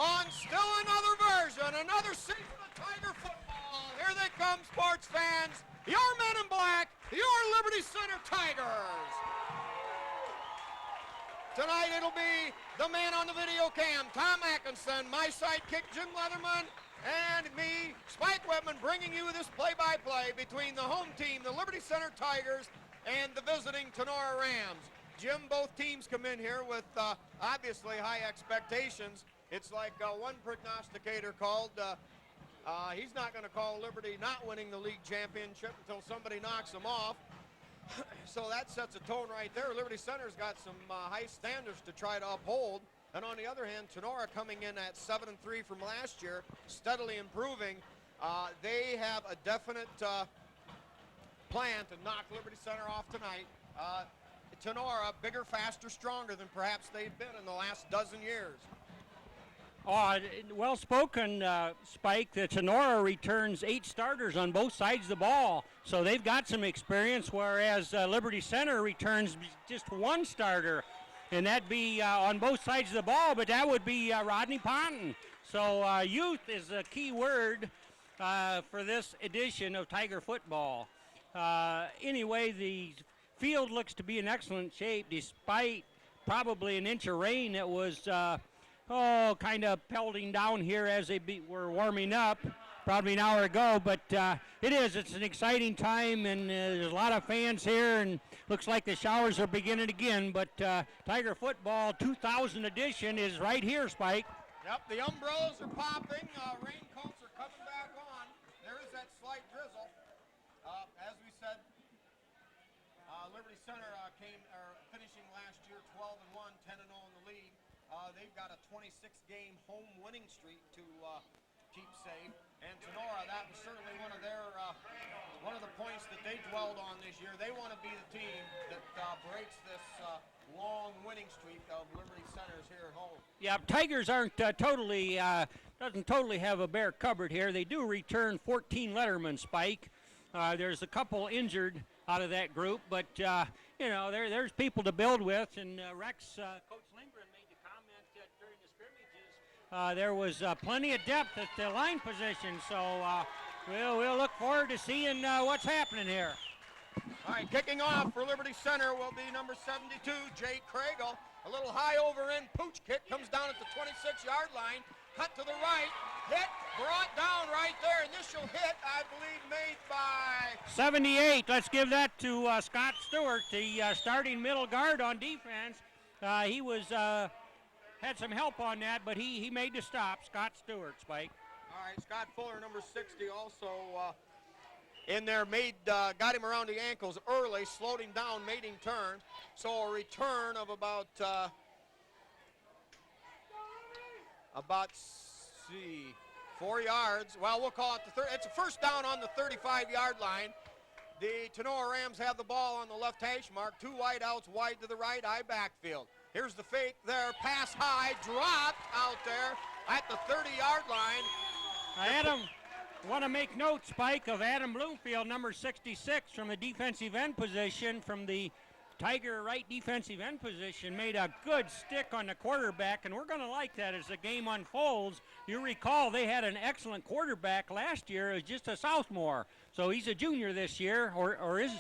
on still another version, another season of Tiger football. Here they come, sports fans. Your men in black, your Liberty Center Tigers. Tonight it'll be the man on the video cam, Tom Atkinson, my sidekick, Jim Leatherman, and me, Spike Webman, bringing you this play-by-play between the home team, the Liberty Center Tigers, and the visiting Tinora Rams. Jim, both teams come in here with obviously high expectations. It's like one prognosticator called, he's not going to call Liberty not winning the league championship until somebody knocks them off. So that sets a tone right there. Liberty Center's got some high standards to try to uphold. And on the other hand, Tinora coming in at 7-3 from last year, steadily improving. They have a definite plan to knock Liberty Center off tonight. Tinora, bigger, faster, stronger than perhaps they've been in the last dozen years. Well spoken, Spike. The Tinora returns 8 starters on both sides of the ball, so they've got some experience, whereas Liberty Center returns just 1 starter, and that'd be on both sides of the ball, but that would be Rodney Ponton. So youth is a key word for this edition of Tiger football. Anyway, the field looks to be in excellent shape despite probably an inch of rain that was kind of pelting down here as they were warming up probably an hour ago, but it's an exciting time, and there's a lot of fans here, and looks like the showers are beginning again, but Tiger football 2000 edition is right here, Spike. Yep, the umbrellas are popping, raincoats are coming back on. There is that slight drizzle. As we said, Liberty Center finishing last year 12-1, 10-0 in the league. They've got a 26-game home winning streak to keep safe. And Tinora, that was certainly one of the points that they dwelled on this year. They want to be the team that breaks this long winning streak of Liberty Centers here at home. Yeah, Tigers aren't doesn't totally have a bare cupboard here. They do return 14 Letterman, Spike. There's a couple injured out of that group, but there's people to build with. And Rex, Coach Lindgren made the comment during the scrimmages. There was plenty of depth at the line position, so we'll look forward to seeing what's happening here. All right, kicking off for Liberty Center will be number 72, Jay Craigle. A little high over end pooch kick comes down at the 26-yard line. Cut to the right, hit, brought down right there. Initial hit, I believe, made by 78. Let's give that to Scott Stewart, the starting middle guard on defense. He was had some help on that, but he made the stop. Scott Stewart, Spike. All right, Scott Fuller, number 60, also in there, got him around the ankles early, slowed him down, made him turn. So a return of about 4 yards. Well, we'll call it it's a first down on the 35-yard line. The Tinora Rams have the ball on the left hash mark. 2 wideouts wide to the right, I backfield. Here's the fake there, pass high, dropped out there at the 30-yard line. Adam, want to make note, Spike, of Adam Bloomfield, number 66, from the defensive end position, from the Tiger right defensive end position, made a good stick on the quarterback, and we're going to like that as the game unfolds. You recall they had an excellent quarterback last year. It was just a sophomore, so he's a junior this year, or is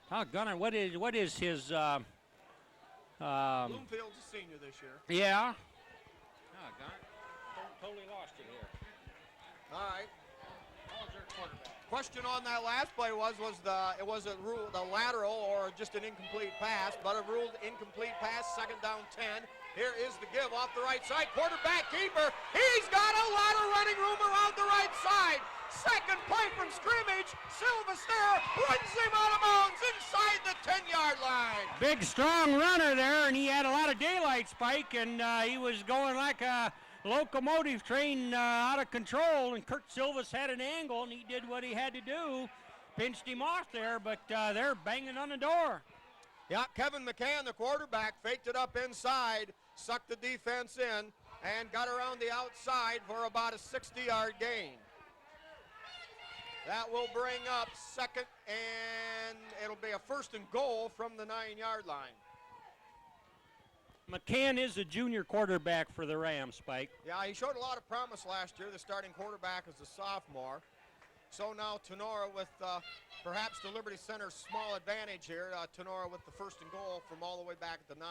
what is his Bloomfield's a senior this year. Yeah. Totally lost you here. All right. Question on that last play was it ruled a lateral or just an incomplete pass, but it ruled incomplete pass, second down 10. Here is the give off the right side. Quarterback keeper, he's got a lot of running room around the right side. Second play from scrimmage, Silvester runs him out of bounds inside the 10-yard line. Big, strong runner there, and he had a lot of daylight, Spike, and he was going like a locomotive train out of control, and Kurt Silvas had an angle, and he did what he had to do, pinched him off there, but they're banging on the door. Yeah, Kevin McCann, the quarterback, faked it up inside, sucked the defense in, and got around the outside for about a 60-yard gain. That will bring up second, and it'll be a first and goal from the 9-yard line. McCann is a junior quarterback for the Rams, Spike. Yeah, he showed a lot of promise last year. The starting quarterback is a sophomore. So now Tinora with perhaps the Liberty Center small advantage here. Tinora with the first and goal from all the way back at the 9.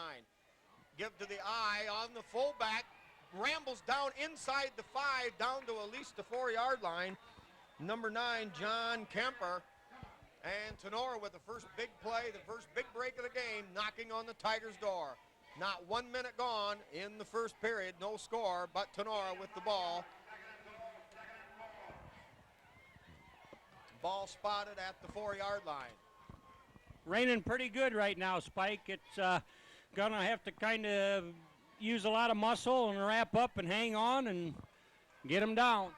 Give to the eye on the fullback. Rambles down inside the 5, down to at least the 4-yard line. Number 9, John Kemper. And Tinora with the first big play, the first big break of the game, knocking on the Tigers' door. Not 1 minute gone in the first period, no score, but Tinora with the ball. Ball spotted at the 4-yard line. Raining pretty good right now, Spike. It's going to have to kind of use a lot of muscle and wrap up and hang on and get them down.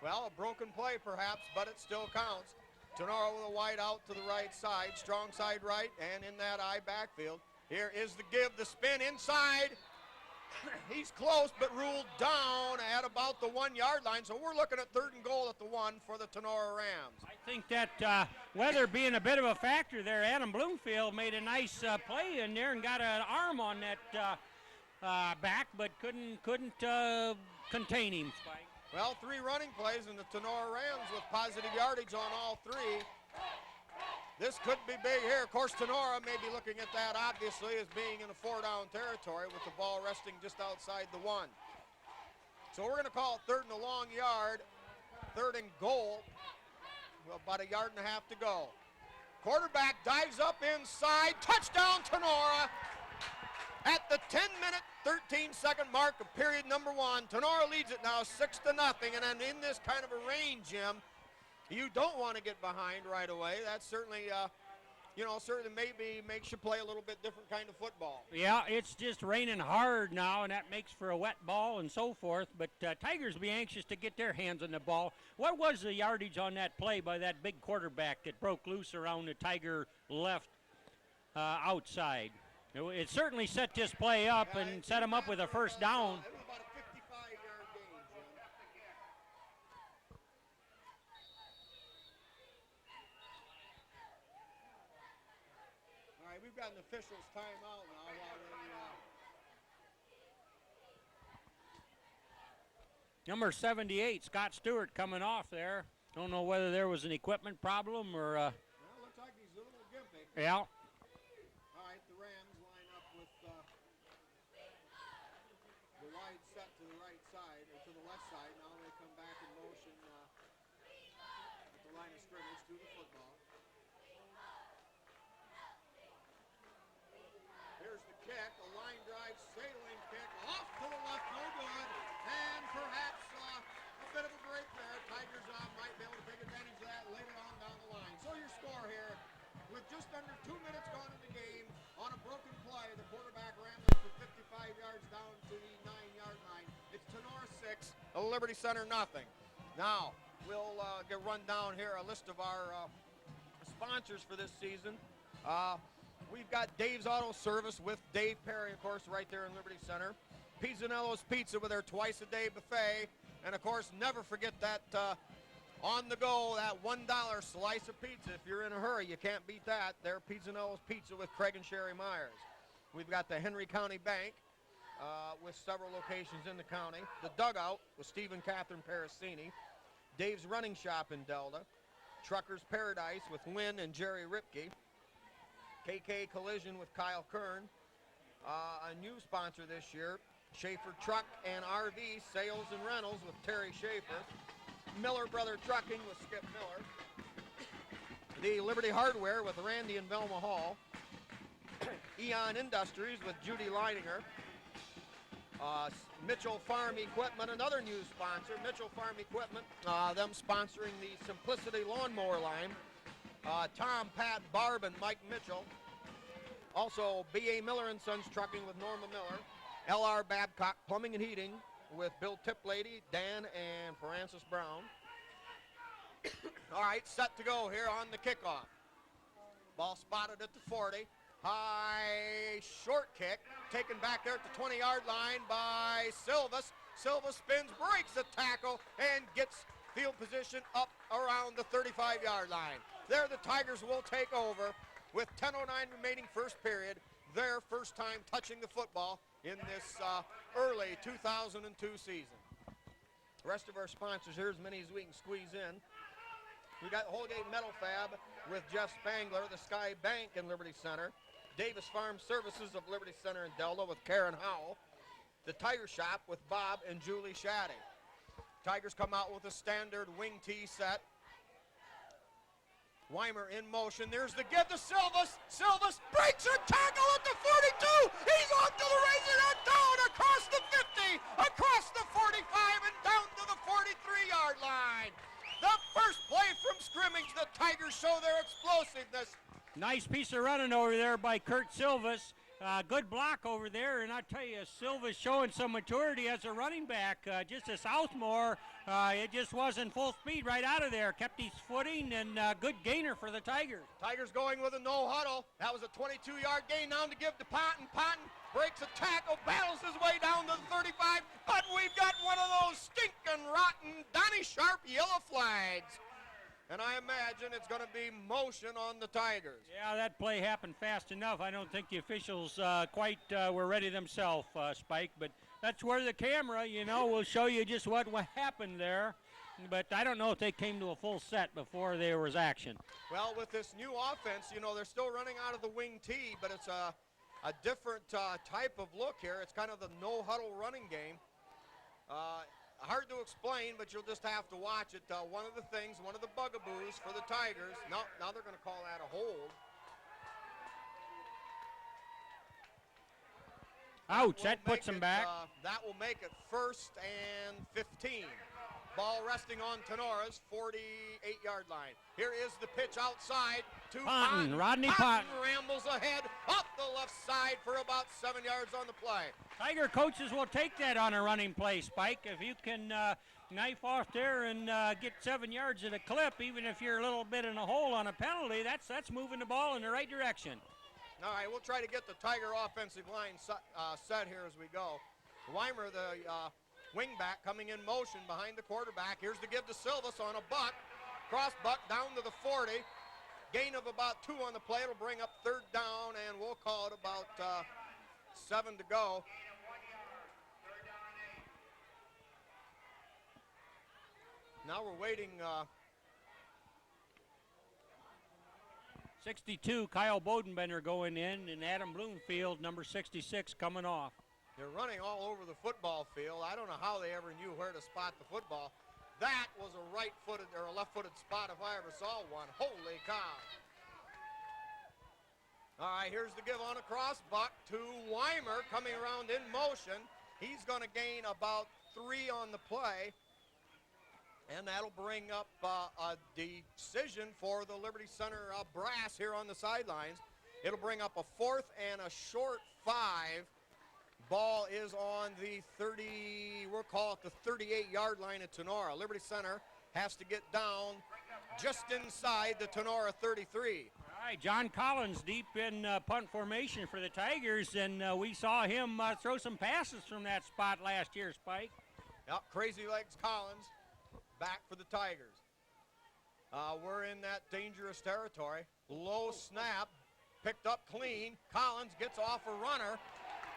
Well, a broken play perhaps, but it still counts. Tinora with a wide out to the right side, strong side right, and in that eye backfield. Here is the give, the spin inside. He's close, but ruled down at about the 1-yard line. So we're looking at 3rd and goal at the 1 for the Tinora Rams. I think that weather being a bit of a factor there, Adam Bloomfield made a nice play in there and got an arm on that back, but couldn't contain him, Spike. Well, 3 running plays in the Tinora Rams with positive yardage on all 3. This could be big here. Of course, Tinora may be looking at that, obviously, as being in a 4-down territory with the ball resting just outside the 1. So we're going to call it 3rd and a long yard, 3rd and goal. Well, about 1.5 yards to go. Quarterback dives up inside. Touchdown, Tinora! At the 10-minute, 13-second mark of period number 1, Tinora leads it now 6-0. And then in this kind of a rain, Jim, you don't want to get behind right away. That's certainly, certainly maybe makes you play a little bit different kind of football. Yeah, it's just raining hard now, and that makes for a wet ball and so forth. But Tigers will be anxious to get their hands on the ball. What was the yardage on that play by that big quarterback that broke loose around the Tiger left outside? It certainly set this play up and set him up with a first down. It was about a 55-yard gain, Jim. All right, we've got an official's timeout now while they... Number 78, Scott Stewart, coming off there. Don't know whether there was an equipment problem or... Well, it looks like he's a little gimpy. Yeah. All right, the Rams line up with the wide set to the right side, or to the left side. Now they come back in motion at the line of scrimmage to the football. Here's the kick, a line drive, sailing kick, off to the left, no good, and perhaps a bit of a break there. Tigers might be able to take advantage of that later on down the line. So your score here, with just under 2 minutes gone in the game, on a broken play, the quarterback rambling for 55 yards down to the 9-yard line. It's Tinora 6, Liberty Center nothing. Now, we'll run down here a list of our sponsors for this season. We've got Dave's Auto Service with Dave Perry, of course, right there in Liberty Center. Pizzanello's Pizza with their twice-a-day buffet. And, of course, never forget that on the go, that $1 slice of pizza. If you're in a hurry, you can't beat that. They're Pizzanello's Pizza with Craig and Sherry Myers. We've got the Henry County Bank with several locations in the county. The Dugout with Steve and Catherine Parasini. Dave's Running Shop in Delta. Trucker's Paradise with Lynn and Jerry Ripke. KK Collision with Kyle Kern. A new sponsor this year, Schaefer Truck and RV Sales and Rentals with Terry Schaefer. Miller Brother Trucking with Skip Miller. The Liberty Hardware with Randy and Velma Hall. Eon Industries with Judy Leininger. Mitchell Farm Equipment, another new sponsor. Mitchell Farm Equipment, them sponsoring the Simplicity Lawnmower line. Tom, Pat, Barb, and Mike Mitchell. Also, B.A. Miller & Sons Trucking with Norma Miller. L.R. Babcock Plumbing and Heating with Bill Tiplady, Dan, and Francis Brown. All right, set to go here on the kickoff. Ball spotted at the 40. High short kick, taken back there at the 20-yard line by Silva. Silva spins, breaks the tackle, and gets field position up around the 35-yard line. There the Tigers will take over with 10:09 remaining first period. their first time touching the football in this early 2002 season. The rest of our sponsors here, as many as we can squeeze in. We got Holgate Metal Fab with Jeff Spangler, the Sky Bank in Liberty Center, Davis Farm Services of Liberty Center in Delta with Karen Howell, the Tiger Shop with Bob and Julie Shaddy. Tigers come out with a standard wing tee set. Weimer in motion. There's the give to Silvas. Silvas breaks a tackle at the 42. He's off to the races and down across the 50, across the 45, and down to the 43-yard line. The first play from scrimmage, the Tigers show their explosiveness. Nice piece of running over there by Kurt Silvas. Good block over there, and I tell you, Silva's showing some maturity as a running back. Just a sophomore, it just wasn't full speed right out of there. Kept his footing, and good gainer for the Tigers. Tigers going with a no huddle. That was a 22-yard gain now to give to Patton. Patton breaks a tackle, battles his way down to the 35, but we've got one of those stinking rotten Donnie Sharp yellow flags. And I imagine it's going to be motion on the Tigers. Yeah, that play happened fast enough. I don't think the officials quite were ready themselves, Spike. But that's where the camera, will show you just what happened there. But I don't know if they came to a full set before there was action. Well, with this new offense, they're still running out of the wing tee, but it's a different type of look here. It's kind of the no-huddle running game. Hard to explain, but you'll just have to watch it. One of the bugaboos for the Tigers. Now they're going to call that a hold. Ouch, that puts them back. That will make it 1st and 15. Ball resting on Tenora's 48-yard line. Here is the pitch outside to Ponton. Rodney Ponton rambles ahead up the left side for about 7 yards on the play. Tiger coaches will take that on a running play, Spike. If you can knife off there and get 7 yards at a clip, even if you're a little bit in a hole on a penalty, that's moving the ball in the right direction. All right, we'll try to get the Tiger offensive line set here as we go. Weimer, the wingback, coming in motion behind the quarterback. Here's the give to Silvas on a buck. Cross buck down to the 40. Gain of about 2 on the play. It'll bring up 3rd down, and we'll call it about 7 to go. Now we're waiting. 62, Kyle Bodenbender going in, and Adam Bloomfield, number 66, coming off. They're running all over the football field. I don't know how they ever knew where to spot the football. That was a right-footed or a left-footed spot if I ever saw one. Holy cow. All right, here's the give on a cross buck to Weimer coming around in motion. He's going to gain about 3 on the play. And that'll bring up a decision for the Liberty Center brass here on the sidelines. It'll bring up a 4th and a short 5. Ball is on the 30, we'll call it the 38-yard line at Tinora. Liberty Center has to get down just inside the Tinora 33. All right, John Collins deep in punt formation for the Tigers, and we saw him throw some passes from that spot last year, Spike. Yep, Crazy Legs Collins back for the Tigers. We're in that dangerous territory. Low snap, picked up clean. Collins gets off a runner.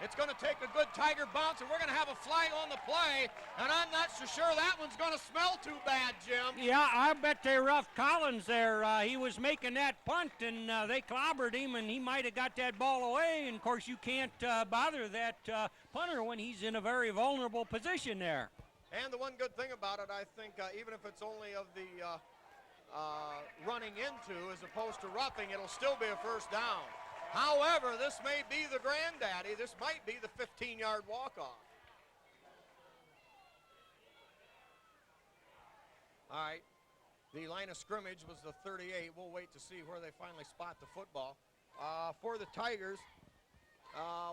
It's going to take a good Tiger bounce, and we're going to have a flag on the play, and I'm not so sure that one's going to smell too bad, Jim. Yeah, I bet they roughed Collins there. He was making that punt, and they clobbered him, and he might have got that ball away, and, of course, you can't bother that punter when he's in a very vulnerable position there. And the one good thing about it, I think, even if it's only of the running into as opposed to roughing, it'll still be a 1st down. However, this may be the granddaddy. This might be the 15-yard walk-off. All right, the line of scrimmage was the 38. We'll wait to see where they finally spot the football. For the Tigers,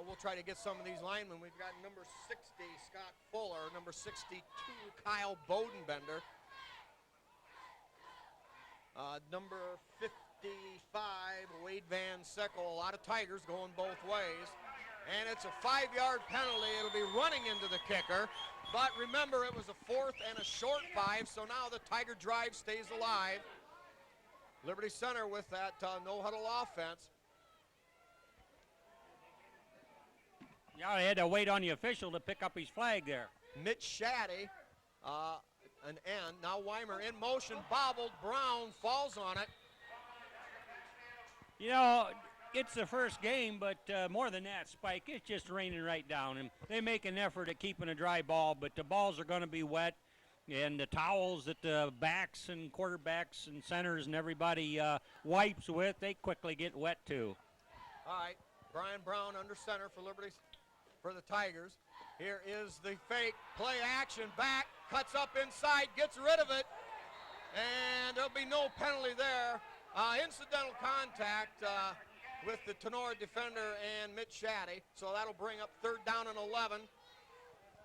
we'll try to get some of these linemen. We've got number 60, Scott Fuller, number 62, Kyle Bodenbender, number 55, Wade Van Sickle. A lot of Tigers going both ways. And it's a 5-yard penalty. It'll be running into the kicker. But remember, it was a 4th and a short 5, so now the Tiger drive stays alive. Liberty Center with that no-huddle offense. Yeah, they had to wait on the official to pick up his flag there. Mitch Shaddy, an end. Now Weimer in motion, bobbled. Brown falls on it. You know, it's the first game, but more than that, Spike, it's just raining right down. And they make an effort at keeping a dry ball, but the balls are going to be wet. And the towels that the backs and quarterbacks and centers and everybody wipes with, they quickly get wet too. All right, Brian Brown under center for Liberty, for the Tigers. Here is the fake play action back, cuts up inside, gets rid of it, and there'll be no penalty there. Incidental contact with the Tinora defender and Mitch Shaddy, so that'll bring up 3rd down and 11.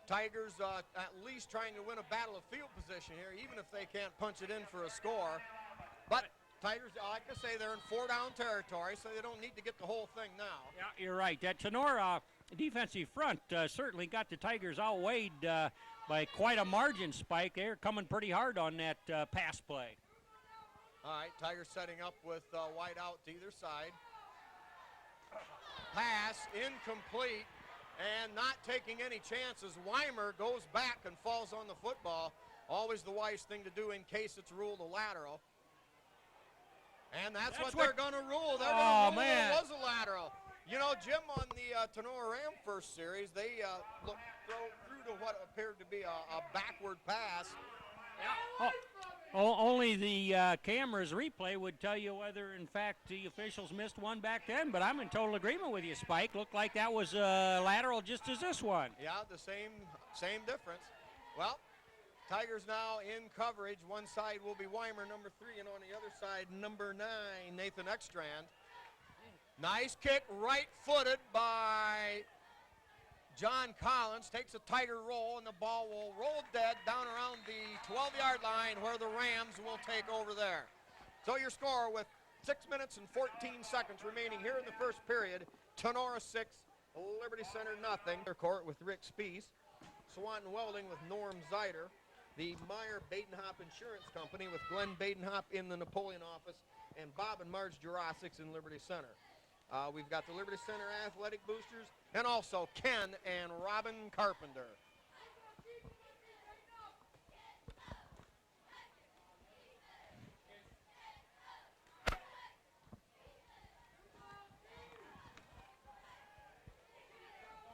Tigers at least trying to win a battle of field position here, even if they can't punch it in for a score. But Tigers, like I say, they're in 4-down territory, so they don't need to get the whole thing now. Yeah, you're right. That Tinora defensive front certainly got the Tigers outweighed by quite a margin, Spike. They're coming pretty hard on that pass play. All right, Tigers setting up with wide out to either side. Pass incomplete. And not taking any chances. Weimer goes back and falls on the football. Always the wise thing to do in case it's ruled a lateral. And that's what they're going to rule. They're going to rule it was a lateral. You know, Jim, on the Tinora Ram first series, they threw to what appeared to be a backward pass. Yeah. Only the camera's replay would tell you whether, in fact, the officials missed one back then. But I'm in total agreement with you, Spike. Looked like that was lateral just as this one. Yeah, the same difference. Well, Tigers now in coverage. One side will be Weimer, number 3, and on the other side, number 9, Nathan Ekstrand. Nice kick, right-footed by John Collins. Takes a tighter roll, and the ball will roll dead down around the 12-yard line where the Rams will take over there. So your score with 6 minutes and 14 seconds remaining here in the first period. Tinora 6, Liberty Center nothing. Their court with Rick Spees. Swanton Welding with Norm Zeider. The Meyer Badenhop Insurance Company with Glenn Badenhop in the Napoleon office, and Bob and Marge Jurassics in Liberty Center. We've got the Liberty Center Athletic Boosters and also Ken and Robin Carpenter.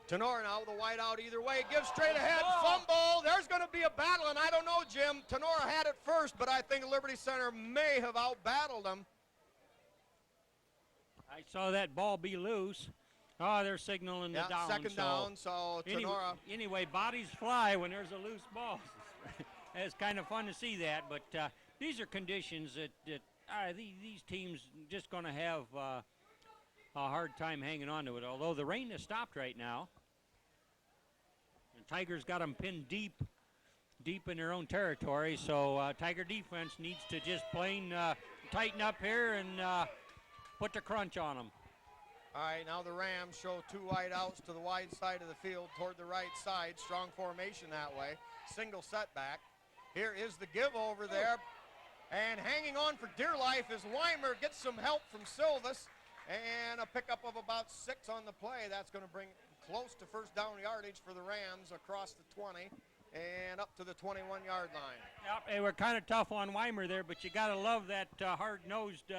Tinora now with a wide out either way, gives straight ahead, fumble. There's going to be a battle, and I don't know, Jim. Tinora had it first, but I think Liberty Center may have out-battled them. I saw that ball be loose. Oh, they're signaling the down. Second down, so Tinora. Anyway, bodies fly when there's a loose ball. It's kind of fun to see that, but these are conditions that these teams just going to have a hard time hanging on to it, although the rain has stopped right now. And Tigers got them pinned deep in their own territory, so Tiger defense needs to just plain tighten up here and put the crunch on them. All right, now the Rams show 2 wide outs to the wide side of the field toward the right side. Strong formation that way. Single setback. Here is the give over there. And hanging on for dear life is Weimer. Gets some help from Silvis. And a pickup of about 6 on the play. That's going to bring close to first down yardage for the Rams across the 20 and up to the 21-yard line. Yep, they were kind of tough on Weimer there, but you got to love that hard-nosed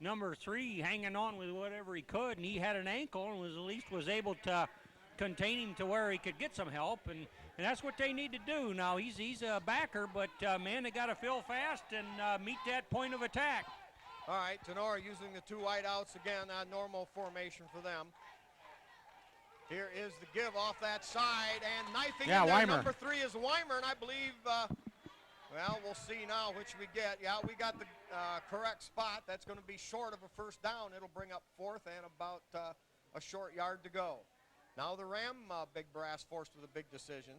number 3 hanging on with whatever he could, and he had an ankle and at least was able to contain him to where he could get some help, and that's what they need to do. Now, he's a backer, but, man, they got to fill fast and meet that point of attack. All right, Tinora using the 2 wide outs again, normal formation for them. Here is the give off that side, and knifing in there, Weimer. number 3 is Weimer, and I believe, well, we'll see now which we get. Yeah, we got the correct spot. That's going to be short of a first down. It'll bring up 4th and about a short yard to go. Now the Ram big brass forced with a big decision.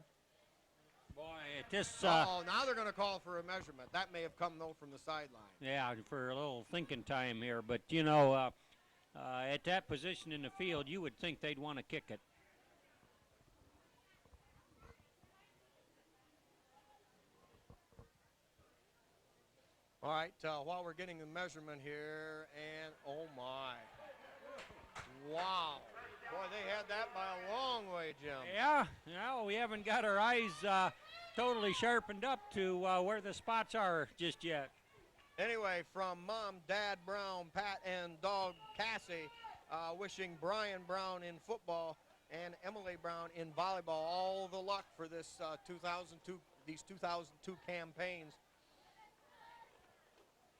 Boy, this... now they're going to call for a measurement. That may have come, though, from the sideline. Yeah, for a little thinking time here, but, you know... at that position in the field, you would think they'd want to kick it. All right, while we're getting the measurement here, and oh my. Wow. Boy, they had that by a long way, Jim. Yeah, we haven't got our eyes totally sharpened up to where the spots are just yet. Anyway, from Mom, Dad Brown, Pat, and dog Cassie, wishing Brian Brown in football and Emily Brown in volleyball all the luck for this 2002 campaigns.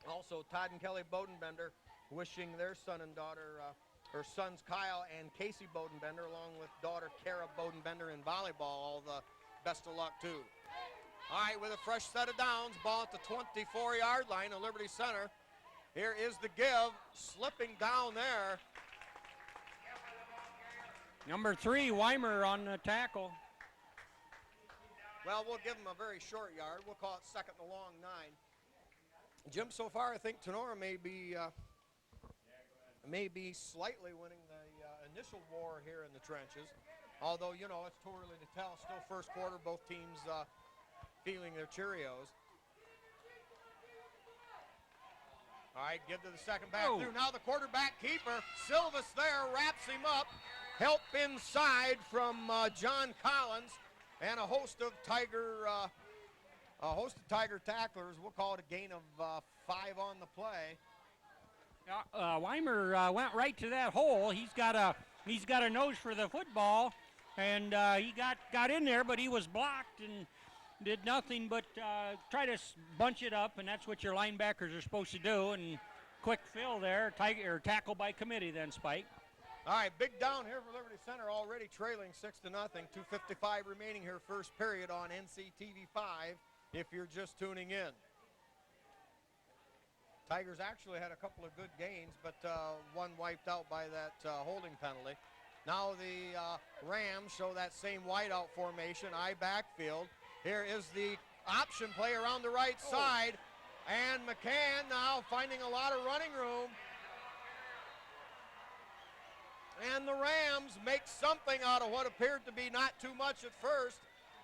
Also, Todd and Kelly Bodenbender wishing their son and daughter, her sons Kyle and Casey Bodenbender, along with daughter Kara Bodenbender in volleyball, all the best of luck too. All right, with a fresh set of downs, ball at the 24-yard line of Liberty Center. Here is the give, slipping down there. Number 3, Weimer on the tackle. Well, we'll give him a very short yard. We'll call it second and a long 9. Jim, so far I think Tinora may be slightly winning the initial war here in the trenches. Although, you know, it's too early to tell. Still first quarter, both teams feeling their Cheerios. All right, give to the second back through. Now the quarterback keeper, Silvas there, wraps him up. Help inside from John Collins and a host of Tiger tacklers. We'll call it a gain of 5 on the play. Weimer went right to that hole. He's got a nose for the football, and he got in there, but he was blocked and did nothing but try to bunch it up, and that's what your linebackers are supposed to do. And quick fill there, tackle by committee then, Spike. All right, big down here for Liberty Center, already trailing 6-0. 2:55 remaining here, first period on NCTV 5. If you're just tuning in. Tigers actually had a couple of good gains, but one wiped out by that holding penalty. Now the Rams show that same wideout formation, I backfield. Here is the option play around the right side, and McCann now finding a lot of running room. And the Rams make something out of what appeared to be not too much at first.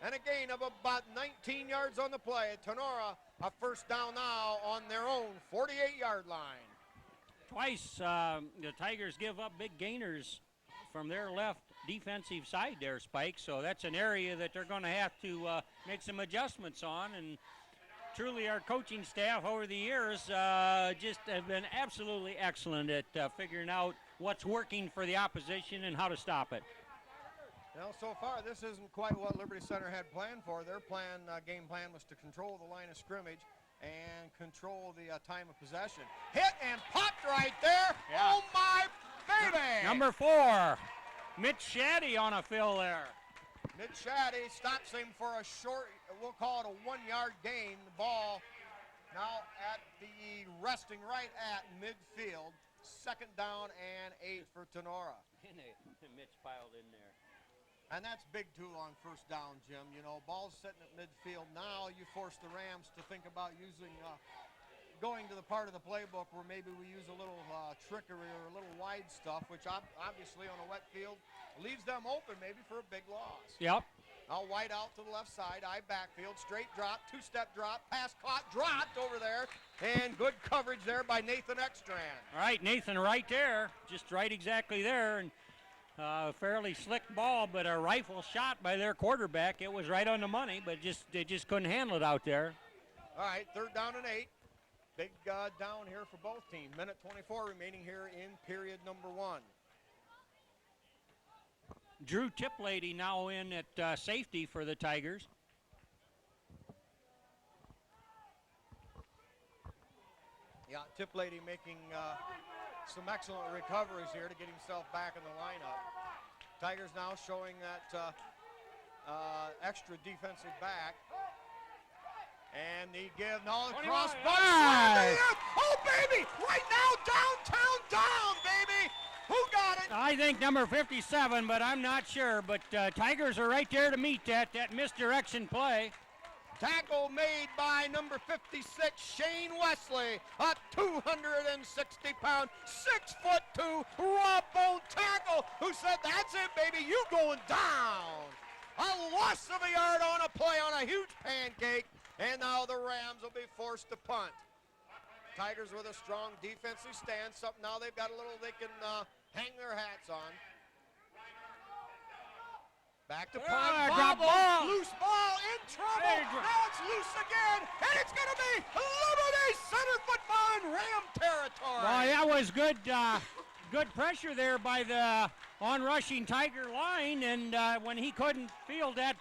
And a gain of about 19 yards on the play. Tinora, a first down now on their own 48-yard line. Twice the Tigers give up big gainers from their left defensive side there, Spike. So that's an area that they're going to have to make some adjustments on. And truly our coaching staff over the years just have been absolutely excellent at figuring out what's working for the opposition and how to stop it. Well, so far, this isn't quite what Liberty Center had planned for. Their game plan was to control the line of scrimmage and control the time of possession. Hit and popped right there. Yeah. Oh, my baby. Number 4, Mitch Shaddy on a fill there. Mitch Shaddy stops him for a short, we'll call it a 1-yard gain. The ball now at the resting right at midfield. Second down and 8 for Tinora. Mitch piled in there. And that's big, too, on first down, Jim. You know, ball's sitting at midfield. Now you force the Rams to think about going to the part of the playbook where maybe we use a little trickery or a little wide stuff, which obviously on a wet field leaves them open maybe for a big loss. Yep. Now wide out to the left side, I backfield, straight drop, 2-step drop, pass caught, dropped over there, and good coverage there by Nathan Ekstrand. All right, Nathan right there, just right exactly there, and fairly slick ball, but a rifle shot by their quarterback. It was right on the money, but they just couldn't handle it out there. All right, third down and 8. Big down here for both teams. Minute 24 remaining here in period number 1. Drew Tiplady now in at safety for the Tigers. Yeah, Tiplady making some excellent recoveries here to get himself back in the lineup. Tigers now showing that extra defensive back. And he give now across. Oh, baby! Right now, downtown down, baby! Who got it? I think number 57, but I'm not sure. But Tigers are right there to meet that misdirection play. Tackle made by number 56, Shane Wesley, a 260-pound, 6'2", raw bone tackle who said, "That's it, baby, you going down." A loss of a yard on a play on a huge pancake, and now the Rams will be forced to punt. Tigers with a strong defensive stance, something now they've got a little they can hang their hats on. Back to drop punt. ball. Loose ball in trouble. Hey, Now it's loose again, and it's going to be Liberty center football in Ram territory. Well, that was good, good pressure there by the on-rushing Tiger line, and when he couldn't field that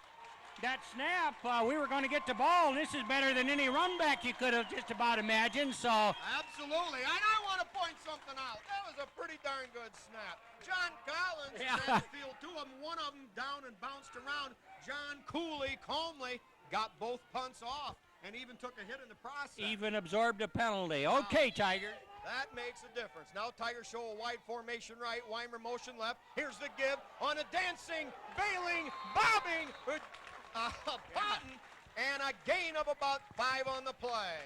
snap, we were going to get the ball, and this is better than any run back you could have just about imagined. So Absolutely, and I want to point something out. That was a pretty darn good snap. John Collins had the field, two of them, one of them down and bounced around. John calmly got both punts off and even took a hit in the process. even absorbed a penalty. Okay, Tiger. That makes a difference. Now Tigers show a wide formation right, Weimer motion left. Here's the give on a dancing, bailing, bobbing, Patton, and a gain of about 5 on the play.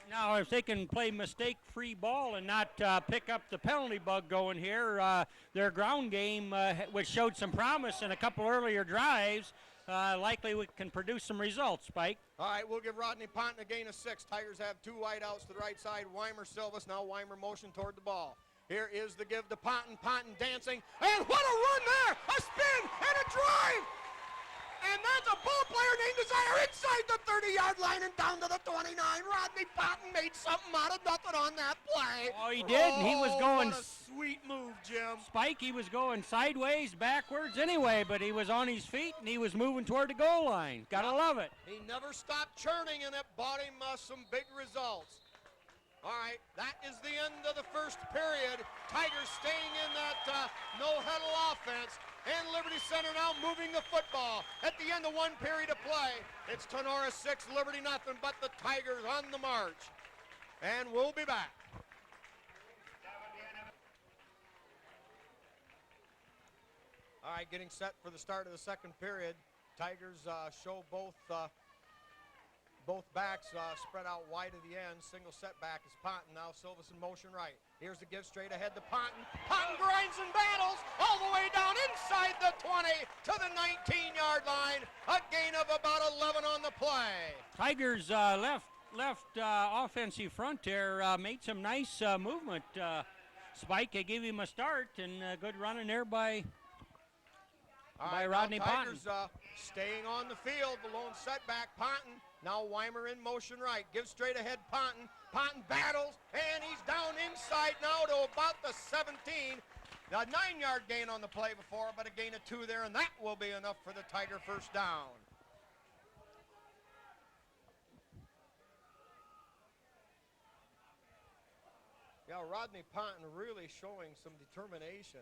Now, if they can play mistake-free ball and not pick up the penalty bug going here, their ground game, which showed some promise in a couple earlier drives, likely we can produce some results, Spike. All right, we'll give Rodney Ponton a gain of 6. Tigers have 2 wideouts to the right side. Weimer, Silvas. Now Weimer motion toward the ball. Here is the give to Ponton. Ponton dancing. And what a run there! A spin and a drive! And that's a ball player named Desire inside the 30-yard line and down to the 29. Rodney Ponton made something out of nothing on that play. Oh, he did. And he was going. What a sweet move, Jim. Spike, he was going sideways, backwards anyway, but he was on his feet and he was moving toward the goal line. Gotta love it. He never stopped churning, and it bought him some big results. All right, that is the end of the first period. Tigers staying in that no-huddle offense. And Liberty Center now moving the football. At the end of 1 period of play, it's Tinora 6, Liberty nothing, but the Tigers on the march. And we'll be back. All right, getting set for the start of the second period. Tigers show both backs spread out wide of the end. Single setback is Ponton. Now Silvas in motion right. Here's the give straight ahead to Ponton. Ponton grinds and battles all the way down inside the 20 to the 19-yard line. A gain of about 11 on the play. Tigers left offensive front there made some nice movement. Spike, they gave him a start, and good running there by Rodney Ponton. Tigers staying on the field. The lone setback, Ponton. Now Weimer in motion right. Gives straight ahead Ponton. Ponton battles, and he's down inside now to about the 17. A 9-yard gain on the play before, but a gain of 2 there, and that will be enough for the Tiger first down. Yeah, Rodney Ponton really showing some determination.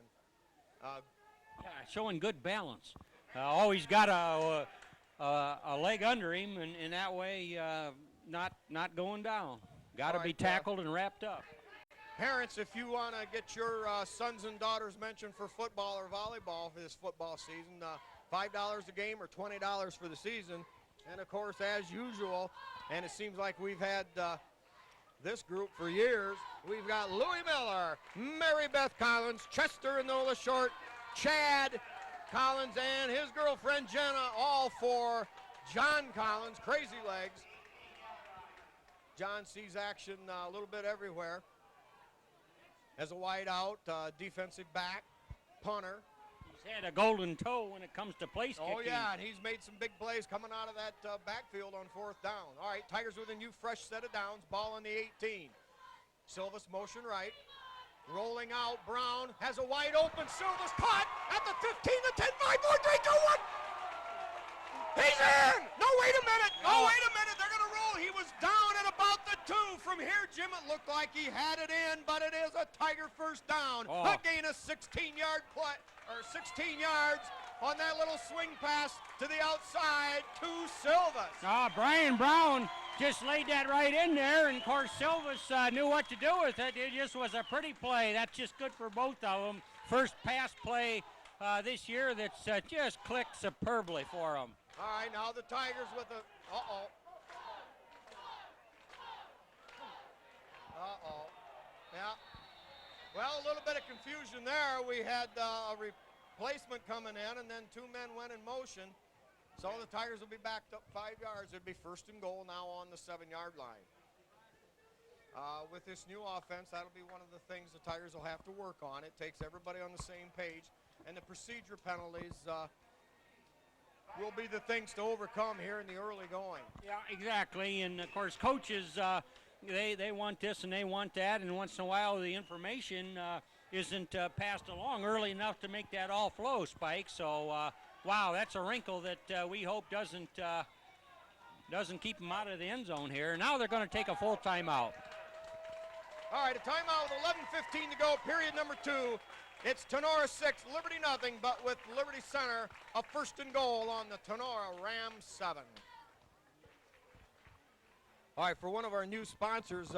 Showing good balance. Always got a leg under him, and in that way, not going down. Got to be tackled and wrapped up. Parents, if you want to get your sons and daughters mentioned for football or volleyball for this football season, $5 a game or $20 for the season. And, of course, as usual, and it seems like we've had this group for years, we've got Louis Miller, Mary Beth Collins, Chester Enola Short, Chad Collins, and his girlfriend Jenna, all for John Collins, Crazy Legs. John sees action a little bit everywhere. As a wide out, defensive back, punter. He's had a golden toe when it comes to place kicking. Oh, yeah, and he's made some big plays coming out of that backfield on 4th down. All right, Tigers with a new fresh set of downs, ball on the 18. Silvas motion right. Rolling out, Brown has a wide open, Silvas caught at the 15, the 10, 5, 4, 3, 2, 1. He's in! No, wait a minute! No, wait a minute! They're going to roll. He was down at about the 2. From here, Jim, it looked like he had it in, but it is a Tiger first down. A gain of 16-yard play, or 16 yards on that little swing pass to the outside to Silvas. Brian Brown just laid that right in there, and of course Silvas knew what to do with it. It just was a pretty play. That's just good for both of them. First pass play this year that's just clicked superbly for them. All right, now the Tigers with a, yeah. Well, a little bit of confusion there. We had a replacement coming in, and then 2 men went in motion. So the Tigers will be backed up 5 yards. It'll be 1st and goal now on the 7-yard line. With this new offense, that'll be one of the things the Tigers will have to work on. It takes everybody on the same page. And the procedure penalties will be the things to overcome here in the early going. Yeah, exactly. And of course, coaches they want this and they want that, and once in a while the information isn't passed along early enough to make that all flow, Spike. So, wow, that's a wrinkle that we hope doesn't keep them out of the end zone here. Now they're going to take a full timeout. All right, a timeout with 11:15 to go, period number 2. It's Tinora 6, Liberty nothing, but with Liberty Center a first and goal on the Tinora Rams 7. All right, for one of our new sponsors,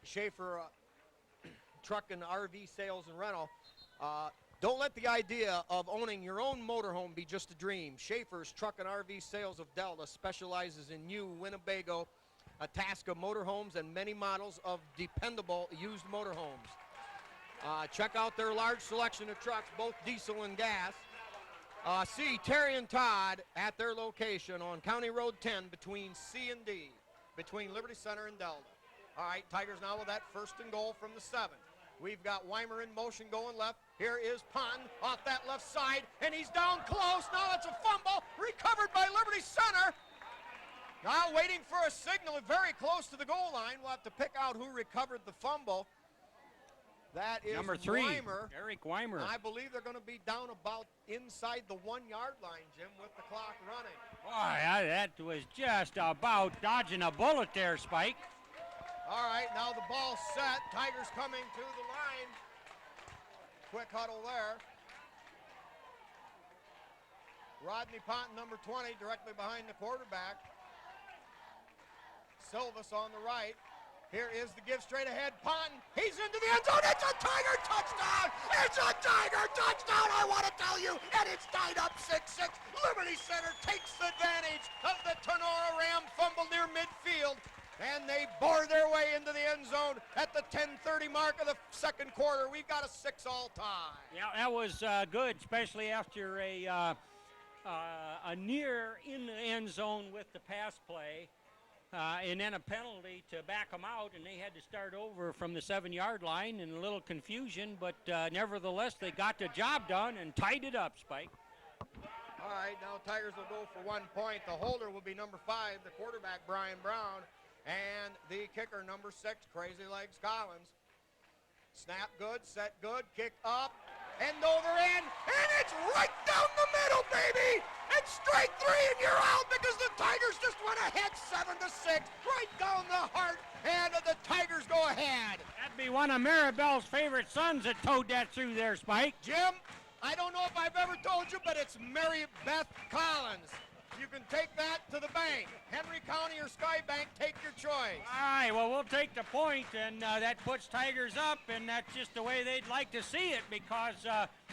Schaefer Truck and RV Sales and Rental, don't let the idea of owning your own motorhome be just a dream. Schaefer's Truck and RV Sales of Delta specializes in new Winnebago, Itasca motorhomes, and many models of dependable used motorhomes. Check out their large selection of trucks, both diesel and gas. See Terry and Todd at their location on County Road 10 between C and D, between Liberty Center and Delta. All right, Tigers now with that first and goal from the 7. We've got Weimer in motion going left. Here is Pond off that left side, and he's down close. Now it's a fumble, recovered by Liberty Center. Now waiting for a signal very close to the goal line. We'll have to pick out who recovered the fumble. That is number 3, Weimer. Eric Weimer. I believe they're going to be down about inside the 1-yard line, Jim, with the clock running. Boy, that was just about dodging a bullet there, Spike. All right, now the ball's set. Tigers coming to the line. Quick huddle there. Rodney Ponton, number 20, directly behind the quarterback. Silvas on the right. Here is the give straight ahead. Ponton, he's into the end zone. It's a Tiger touchdown. It's a Tiger touchdown, I want to tell you. And it's tied up 6-6. Liberty Center takes advantage of the Tinora Ram fumble near midfield. And they bore their way into the end zone at the 10:30 mark of the second quarter. We've got a 6-all tie. Yeah, that was good, especially after a near in the end zone with the pass play. And then a penalty to back them out, and they had to start over from the 7-yard line, and a little confusion, but nevertheless, they got the job done and tied it up, Spike. All right, now Tigers will go for 1 point. The holder will be number 5, the quarterback, Brian Brown, and the kicker, number 6, Crazy Legs Collins. Snap good, set good, kick up, end over end, and it's right down the middle, baby! It's straight 3 and you're out because the Tigers just went ahead 7-6, right down the heart, and the Tigers go ahead. That'd be one of Maribel's favorite sons that towed that through there, Spike. Jim, I don't know if I've ever told you, but it's Mary Beth Collins. You can take that to the bank. Henry County or Skybank, take your choice. All right, well, we'll take the point, and that puts Tigers up, and that's just the way they'd like to see it because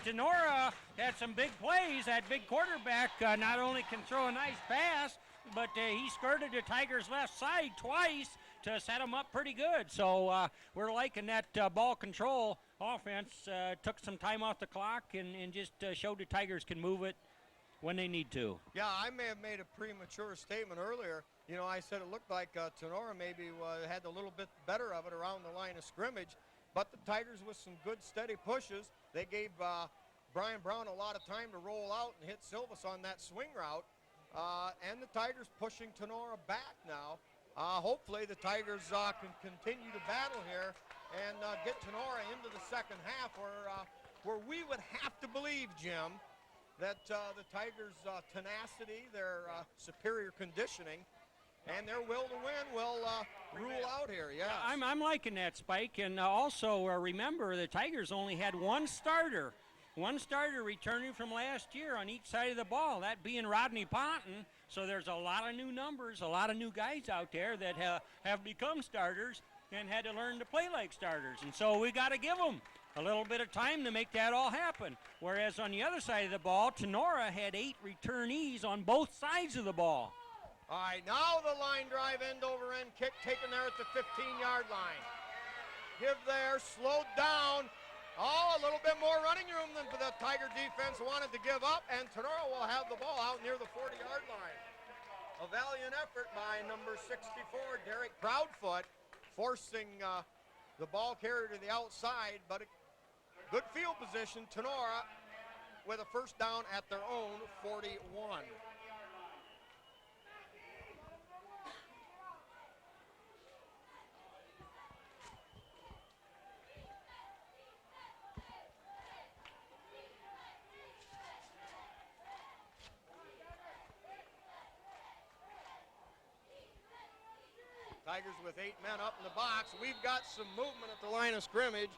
Tinora had some big plays. That big quarterback not only can throw a nice pass, but he skirted the Tigers' left side twice to set them up pretty good. So we're liking that ball control offense. Took some time off the clock and just showed the Tigers can move it when they need to. Yeah, I may have made a premature statement earlier. You know, I said it looked like Tinora maybe had a little bit better of it around the line of scrimmage, but the Tigers with some good steady pushes. They gave Brian Brown a lot of time to roll out and hit Silvas on that swing route, and the Tigers pushing Tinora back now. Hopefully the Tigers can continue to battle here and get Tinora into the second half where we would have to believe, Jim, that the Tigers' tenacity, their superior conditioning, and their will to win will rule out here, yes. I'm liking that, Spike. And also remember, the Tigers only had one starter returning from last year on each side of the ball, that being Rodney Ponton. So there's a lot of new numbers, a lot of new guys out there that have become starters and had to learn to play like starters. And so we got to give them a little bit of time to make that all happen. Whereas on the other side of the ball, Tinora had 8 returnees on both sides of the ball. All right, now the line drive end over end kick taken there at the 15-yard line. Give there, slowed down. Oh, a little bit more running room than the Tiger defense wanted to give up, and Tinora will have the ball out near the 40-yard line. A valiant effort by number 64, Derek Proudfoot, forcing the ball carrier to the outside, but good field position. Tinora with a first down at their own 41. Tigers with 8 men up in the box. We've got some movement at the line of scrimmage.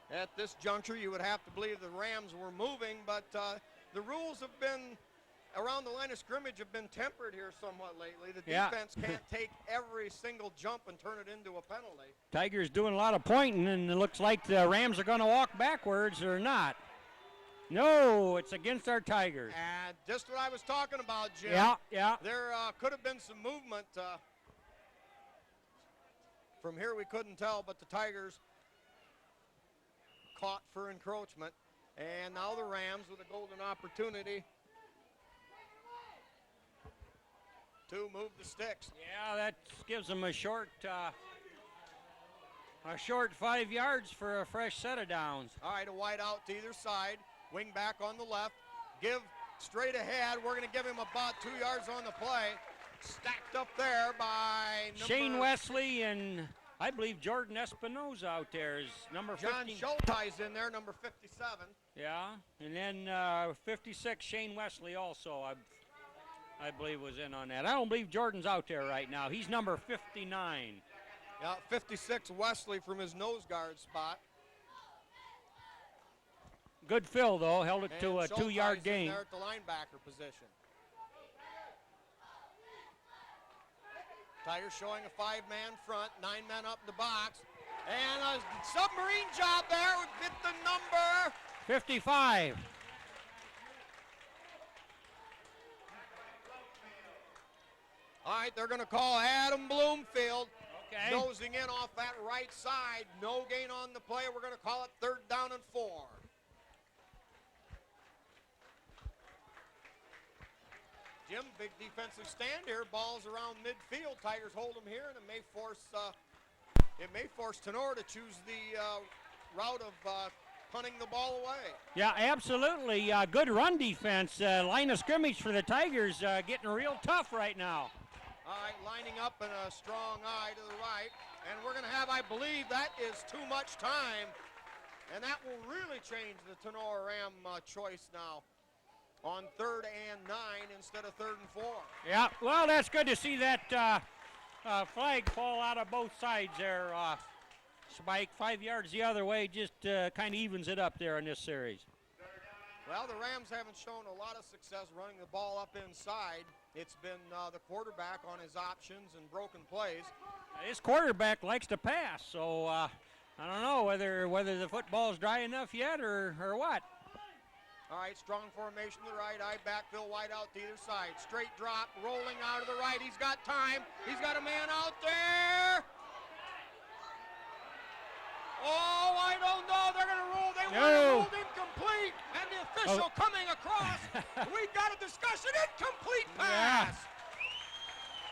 At this juncture, you would have to believe the Rams were moving, but the rules have been around the line of scrimmage have been tempered here somewhat lately. The defense can't take every single jump and turn it into a penalty. Tigers doing a lot of pointing, and it looks like the Rams are going to walk backwards or not. No, it's against our Tigers. And just what I was talking about, Jim. Yeah. There could have been some movement. From here we couldn't tell, but the Tigers caught for encroachment. And now the Rams with a golden opportunity to move the sticks. Yeah, that gives them a short 5 yards for a fresh set of downs. All right, a wide out to either side. Wing back on the left. Give straight ahead. We're going to give him about 2 yards on the play. Stacked up there by Shane Wesley, and I believe Jordan Espinoza out there is number 15. John Schulteis in there, number 57. Yeah, and then 56, Shane Wesley also, I believe, was in on that. I don't believe Jordan's out there right now. He's number 59. Yeah, 56, Wesley from his nose guard spot. Good fill, though. Held it to a Schulteis 2-yard gain. There at the linebacker position. Tigers showing a 5-man front, 9 men up in the box. And a submarine job there would get the number 55. All right, they're going to call Adam Bloomfield. Okay. Nosing in off that right side. No gain on the play. We're going to call it 3rd down and 4. Jim, big defensive stand here. Ball's around midfield. Tigers hold them here, and it may force Tinora to choose the route of punting the ball away. Yeah, absolutely. Good run defense. Line of scrimmage for the Tigers getting real tough right now. All right, lining up in a strong eye to the right. And we're going to have, I believe, that is too much time. And that will really change the Tinora Ram choice now. On 3rd and 9 instead of 3rd and 4. Yeah, well, that's good to see that flag fall out of both sides there. Spike 5 yards the other way just kind of evens it up there in this series. Well, the Rams haven't shown a lot of success running the ball up inside. It's been the quarterback on his options and broken plays. His quarterback likes to pass, so I don't know whether the football's dry enough yet or what. All right, strong formation to the right, eye backfield wide out to either side. Straight drop, rolling out of the right. He's got time. He's got a man out there. Oh, I don't know. They're going to roll. They want to ruled incomplete. And the official coming across. We've got a discussion. Incomplete pass.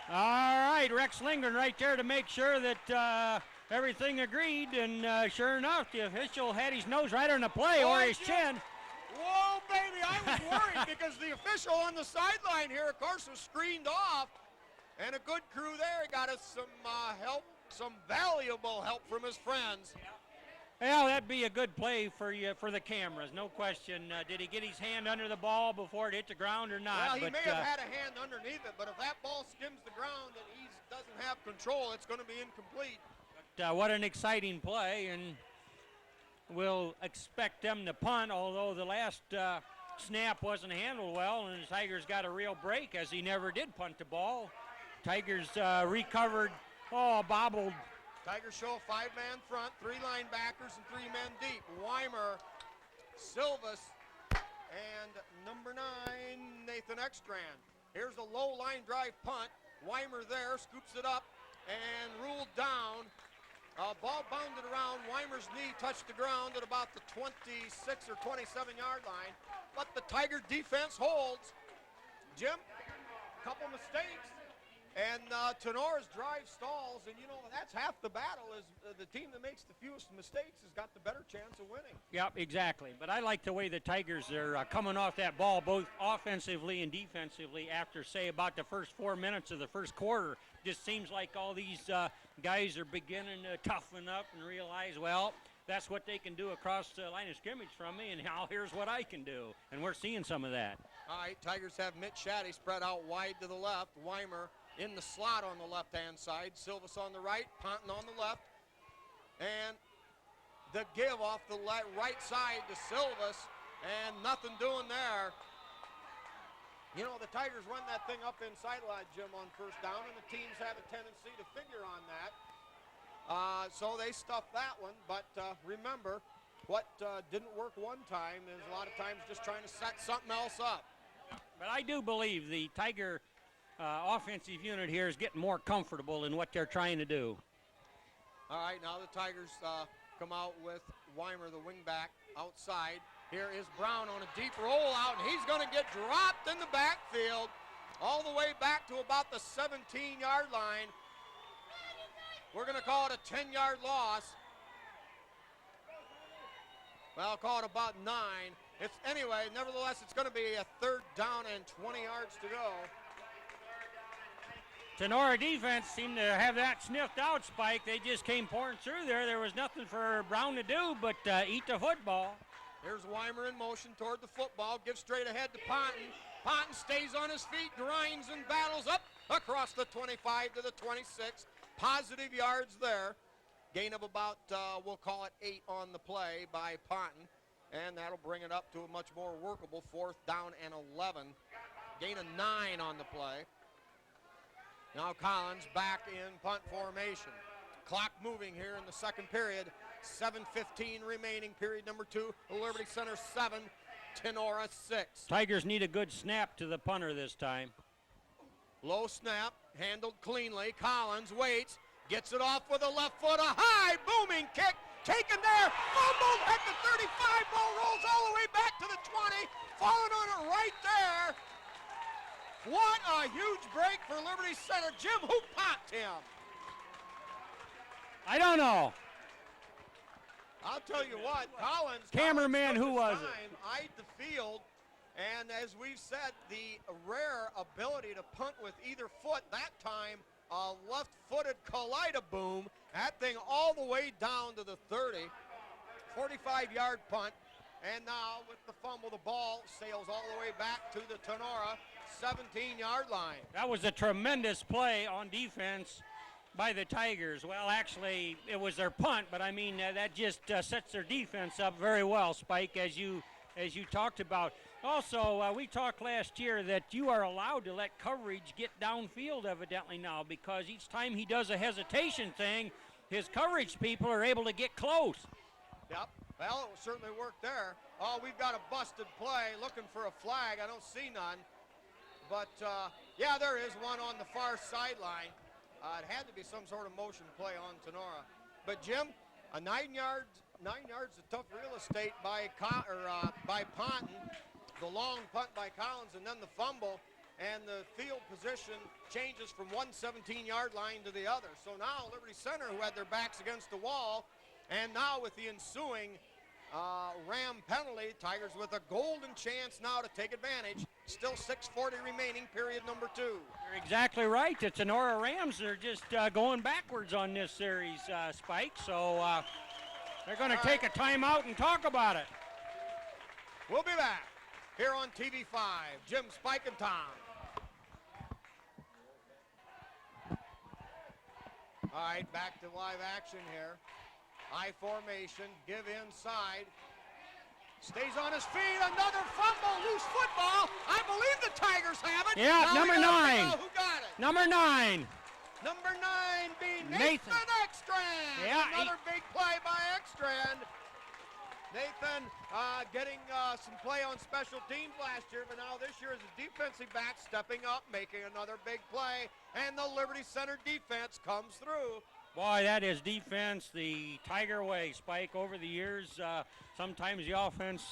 Yeah. All right, Rex Lindgren right there to make sure that everything agreed. And sure enough, the official had his nose right on the play or his chin. Whoa, baby, I was worried because the official on the sideline here, of course, was screened off. And a good crew there. He got us some help, some valuable help from his friends. Well, that'd be a good play for the cameras, no question. Did he get his hand under the ball before it hit the ground or not? Well, he may have had a hand underneath it, but if that ball skims the ground and he doesn't have control, it's going to be incomplete. But, what an exciting play, and we'll expect them to punt, although the last snap wasn't handled well, and the Tigers got a real break as he never did punt the ball. Tigers recovered, bobbled. Tigers show a 5-man front, 3 linebackers and 3 men deep. Weimer, Silvas, and number 9, Nathan Ekstrand. Here's a low line drive punt. Weimer there, scoops it up and ruled down. Ball bounded around. Weimer's knee touched the ground at about the 26 or 27-yard line. But the Tiger defense holds. Jim, a couple mistakes. And Tenora's drive stalls, and you know that's half the battle. Is the team that makes the fewest mistakes has got the better chance of winning. Yep, exactly. But I like the way the Tigers are coming off that ball, both offensively and defensively. After say about the first 4 minutes of the first quarter, just seems like all these guys are beginning to toughen up and realize, well, that's what they can do across the line of scrimmage from me, and now here's what I can do. And we're seeing some of that. All right, Tigers have Mitch Shaddy spread out wide to the left. Weimer in the slot on the left-hand side. Silvas on the right, Ponton on the left. And the give off the right side to Silvas, and nothing doing there. You know, the Tigers run that thing up inside a lot, Jim, on first down, and the teams have a tendency to figure on that. So they stuffed that one, but remember, what didn't work one time is a lot of times just trying to set something else up. But I do believe the Tiger offensive unit here is getting more comfortable in what they're trying to do. All right, now the Tigers come out with Weimer, the wingback, outside. Here is Brown on a deep rollout, and he's going to get dropped in the backfield all the way back to about the 17-yard line. We're going to call it a 10-yard loss. Well, I'll call it about 9. Nevertheless, it's going to be a 3rd down and 20 yards to go. Tinora defense seemed to have that sniffed out, Spike. They just came pouring through there. There was nothing for Brown to do but eat the football. Here's Weimer in motion toward the football. Gives straight ahead to Ponton. Ponton stays on his feet, grinds and battles up across the 25 to the 26. Positive yards there. Gain of about, we'll call it 8 on the play by Ponton. And that'll bring it up to a much more workable 4th down and 11. Gain of 9 on the play. Now Collins back in punt formation. Clock moving here in the second period. 7:15 remaining, period number 2. Liberty Center 7, Tinora 6. Tigers need a good snap to the punter this time. Low snap, handled cleanly. Collins waits, gets it off with a left foot. A high booming kick, taken there, fumbled at the 35. Ball rolls all the way back to the 20. Falling on it right there. What a huge break for Liberty Center. Jim, who popped him? I don't know. I'll tell you what, Collins. Cameraman, who was it? Eyed the field, and as we've said, the rare ability to punt with either foot. That time, a left-footed kaleido-boom. That thing all the way down to the 30. 45-yard punt, and now with the fumble, the ball sails all the way back to the Tinora 17-yard line. That was a tremendous play on defense by the Tigers. Well, actually, it was their punt, but I mean, that just sets their defense up very well, Spike, as you talked about. Also, we talked last year that you are allowed to let coverage get downfield evidently now, because each time he does a hesitation thing, his coverage people are able to get close. Yep, well, it certainly worked there. Oh, we've got a busted play, looking for a flag. I don't see none. But, yeah, there is one on the far sideline. It had to be some sort of motion play on Tinora. But, Jim, a 9 yards of tough real estate by Ponton, the long punt by Collins, and then the fumble, and the field position changes from one 17-yard line to the other. So now Liberty Center, who had their backs against the wall, and now with the ensuing Ram penalty, Tigers with a golden chance now to take advantage. Still 6:40 remaining, period number 2. You're exactly right. The Tinora Rams are just going backwards on this series, Spike. So they're going to take a timeout and talk about it. We'll be back here on TV5. Jim, Spike, and Tom. All right, back to live action here. High formation, give inside. Stays on his feet, another fumble, loose football. I believe the Tigers have it. Yeah, now number 9. Who got it? Number 9. Number 9 being Nathan Ekstrand. Yeah, another big play by Ekstrand. Nathan getting some play on special teams last year, but now this year is a defensive back stepping up, making another big play, and the Liberty Center defense comes through. Boy, that is defense the Tiger way, Spike. Over the years, sometimes the offense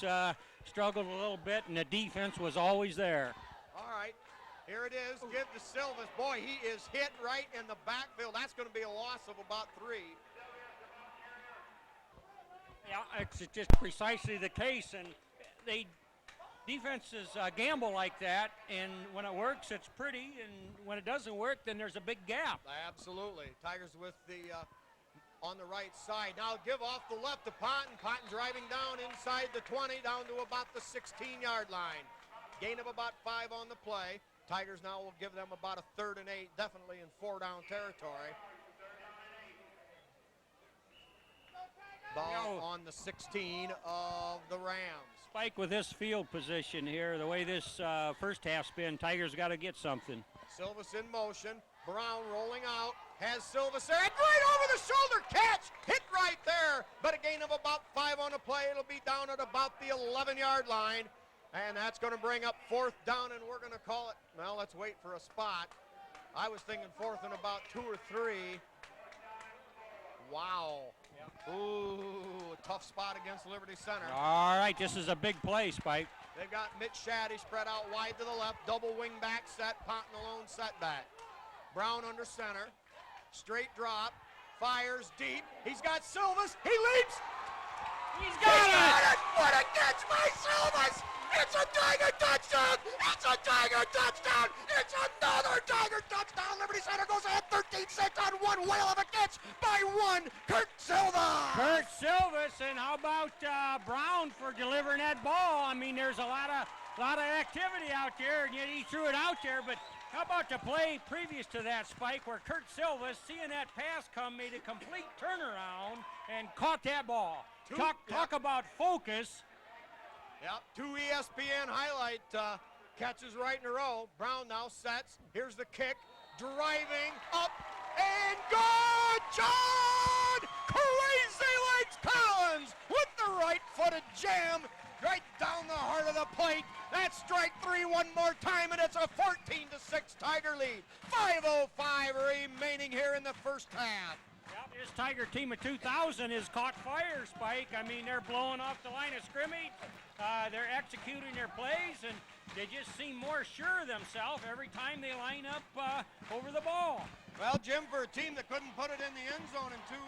struggled a little bit, and the defense was always there. All right. Here it is. Give to Silvas. Boy, he is hit right in the backfield. That's going to be a loss of about 3. Yeah, it's just precisely the case, and defenses gamble like that, and when it works, it's pretty, and when it doesn't work, then there's a big gap. Absolutely. Tigers with the on the right side. Now give off the left to Ponton. Ponton driving down inside the 20, down to about the 16-yard line. Gain of about 5 on the play. Tigers now will give them about a 3rd and 8, definitely in 4-down territory. Ball on the 16 of the Rams. Spike, with this field position here, the way this first half's been, Tigers got to get something. Silvas in motion. Brown rolling out. Has Silvas there. And right over the shoulder catch. Hit right there. But a gain of about 5 on the play. It'll be down at about the 11-yard line. And that's going to bring up 4th down, and we're going to call it. Well, let's wait for a spot. I was thinking 4th and about 2 or 3. Wow. Yep. Ooh, a tough spot against Liberty Center. All right, this is a big play, Spike. They've got Mitch Shaddy spread out wide to the left, double wing back set, Ponton alone setback. Brown under center, straight drop, fires deep. He's got Silvas, he leaps. He's got it! What a catch by Silvas! It's a Tiger touchdown! It's a Tiger touchdown! It's another Tiger touchdown! Liberty Center goes ahead 13-6 on one whale of a catch by one, Kurt Silvas! Kurt Silvas, and how about Brown for delivering that ball? I mean, there's a lot of activity out there, and yet he threw it out there, but how about the play previous to that, Spike, where Kurt Silvas, seeing that pass come, made a complete turnaround and caught that ball. Talk about focus. Yep, 2 ESPN highlight catches right in a row. Brown now sets. Here's the kick. Driving up and good! John Crazy Legs Collins with the right-footed jam right down the heart of the plate. That's strike 3 one more time, and it's a 14-6 Tiger lead. 5:05 remaining here in the first half. Yep, this Tiger team of 2000 has caught fire, Spike. I mean, they're blowing off the line of scrimmage. They're executing their plays, and they just seem more sure of themselves every time they line up over the ball. Well, Jim, for a team that couldn't put it in the end zone in two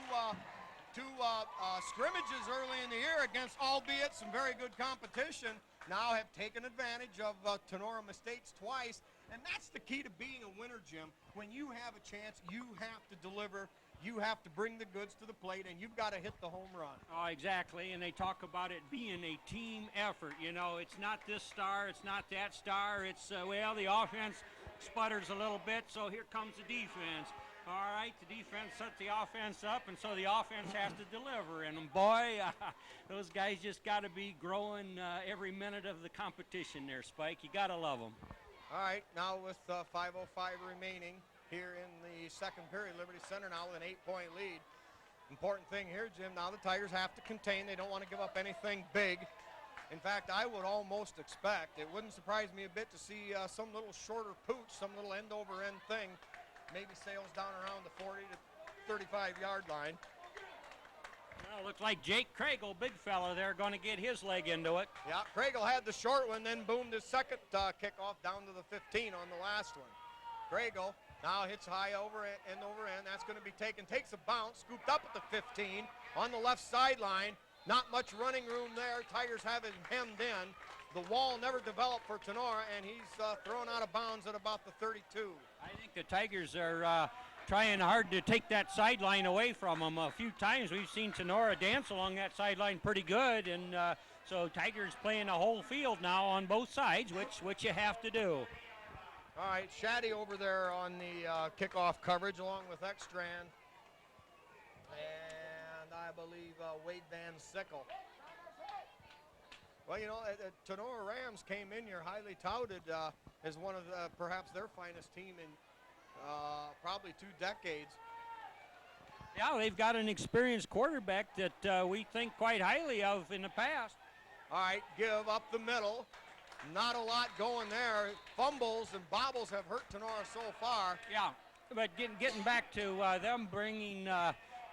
scrimmages early in the year against, albeit some very good competition, now have taken advantage of Tinora mistakes twice. And that's the key to being a winner, Jim. When you have a chance, you have to deliver. You have to bring the goods to the plate, and you've got to hit the home run. Oh, exactly, and they talk about it being a team effort. You know, it's not this star, it's not that star. It's, well, the offense sputters a little bit, so here comes the defense. All right, the defense sets the offense up, and so the offense has to deliver. And, boy, those guys just got to be growing every minute of the competition there, Spike. You got to love them. All right, now with 5:05 remaining here in the second period, Liberty Center now with an 8-point lead. Important thing here, Jim, now the Tigers have to contain. They don't want to give up anything big. In fact, I would almost expect, it wouldn't surprise me a bit to see some little shorter pooch, some little end-over-end thing, maybe sails down around the 40 to 35-yard line. Well, looks like Jake Craigle, big fella there, going to get his leg into it. Yeah, Craigle had the short one, then boomed his second kickoff down to the 15 on the last one. Craigle now hits high over end over end. That's going to be taken. Takes a bounce, scooped up at the 15 on the left sideline. Not much running room there. Tigers have him hemmed in. The wall never developed for Tinora, and he's thrown out of bounds at about the 32. I think the Tigers are trying hard to take that sideline away from them. A few times we've seen Tinora dance along that sideline pretty good, and so Tigers playing the whole field now on both sides, which you have to do. All right, Shaddy over there on the kickoff coverage along with Ekstrand. And I believe Wade Van Sickle. Well, you know, Tinora Rams came in here highly touted as one of perhaps their finest team in probably 2 decades. Yeah, they've got an experienced quarterback that we think quite highly of in the past. All right, give up the middle. Not a lot going there. Fumbles and bobbles have hurt Tinora so far. Yeah, but getting back to them bringing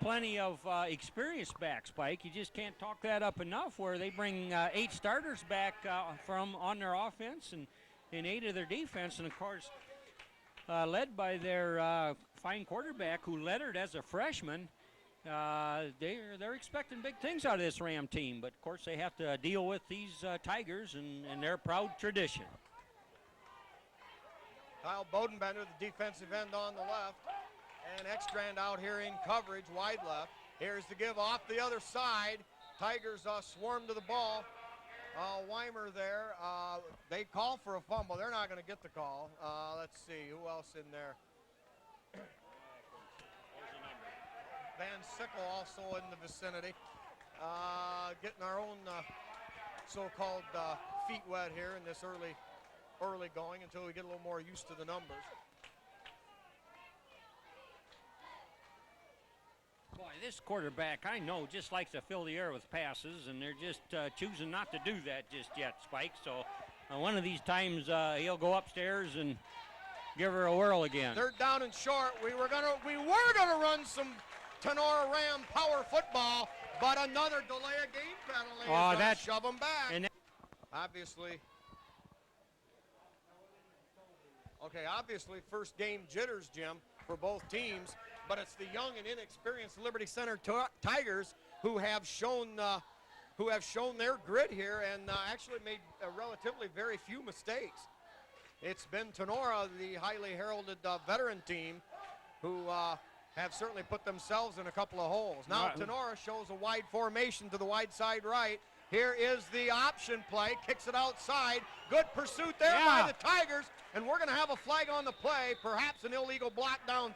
plenty of experience back, Spike. You just can't talk that up enough, where they bring 8 starters back from on their offense, and in 8 of their defense, and of course, led by their fine quarterback who lettered as a freshman. They're expecting big things out of this Ram team, but of course they have to deal with these Tigers and their proud tradition. Kyle Bodenbender, the defensive end on the left, and Ekstrand out here in coverage, wide left. Here's the give off the other side. Tigers swarm to the ball. Weimer there, they call for a fumble. They're not going to get the call. Let's see, who else in there? Van Sickle also in the vicinity. Getting our own so-called feet wet here in this early going until we get a little more used to the numbers. Boy, this quarterback, I know, just likes to fill the air with passes, and they're just choosing not to do that just yet, Spike. So one of these times he'll go upstairs and give her a whirl again. 3rd down and short. We were gonna run some Tinora Ram power football, but another delay of game penalty is gonna shove them back. And Obviously, first game jitters, Jim, for both teams. But it's the young and inexperienced Liberty Center Tigers who have shown their grit here and actually made relatively very few mistakes. It's been Tinora, the highly heralded veteran team, who have certainly put themselves in a couple of holes. Now Tinora shows a wide formation to the wide side right. Here is the option play, kicks it outside. Good pursuit there by the Tigers, and we're going to have a flag on the play, perhaps an illegal block downfield.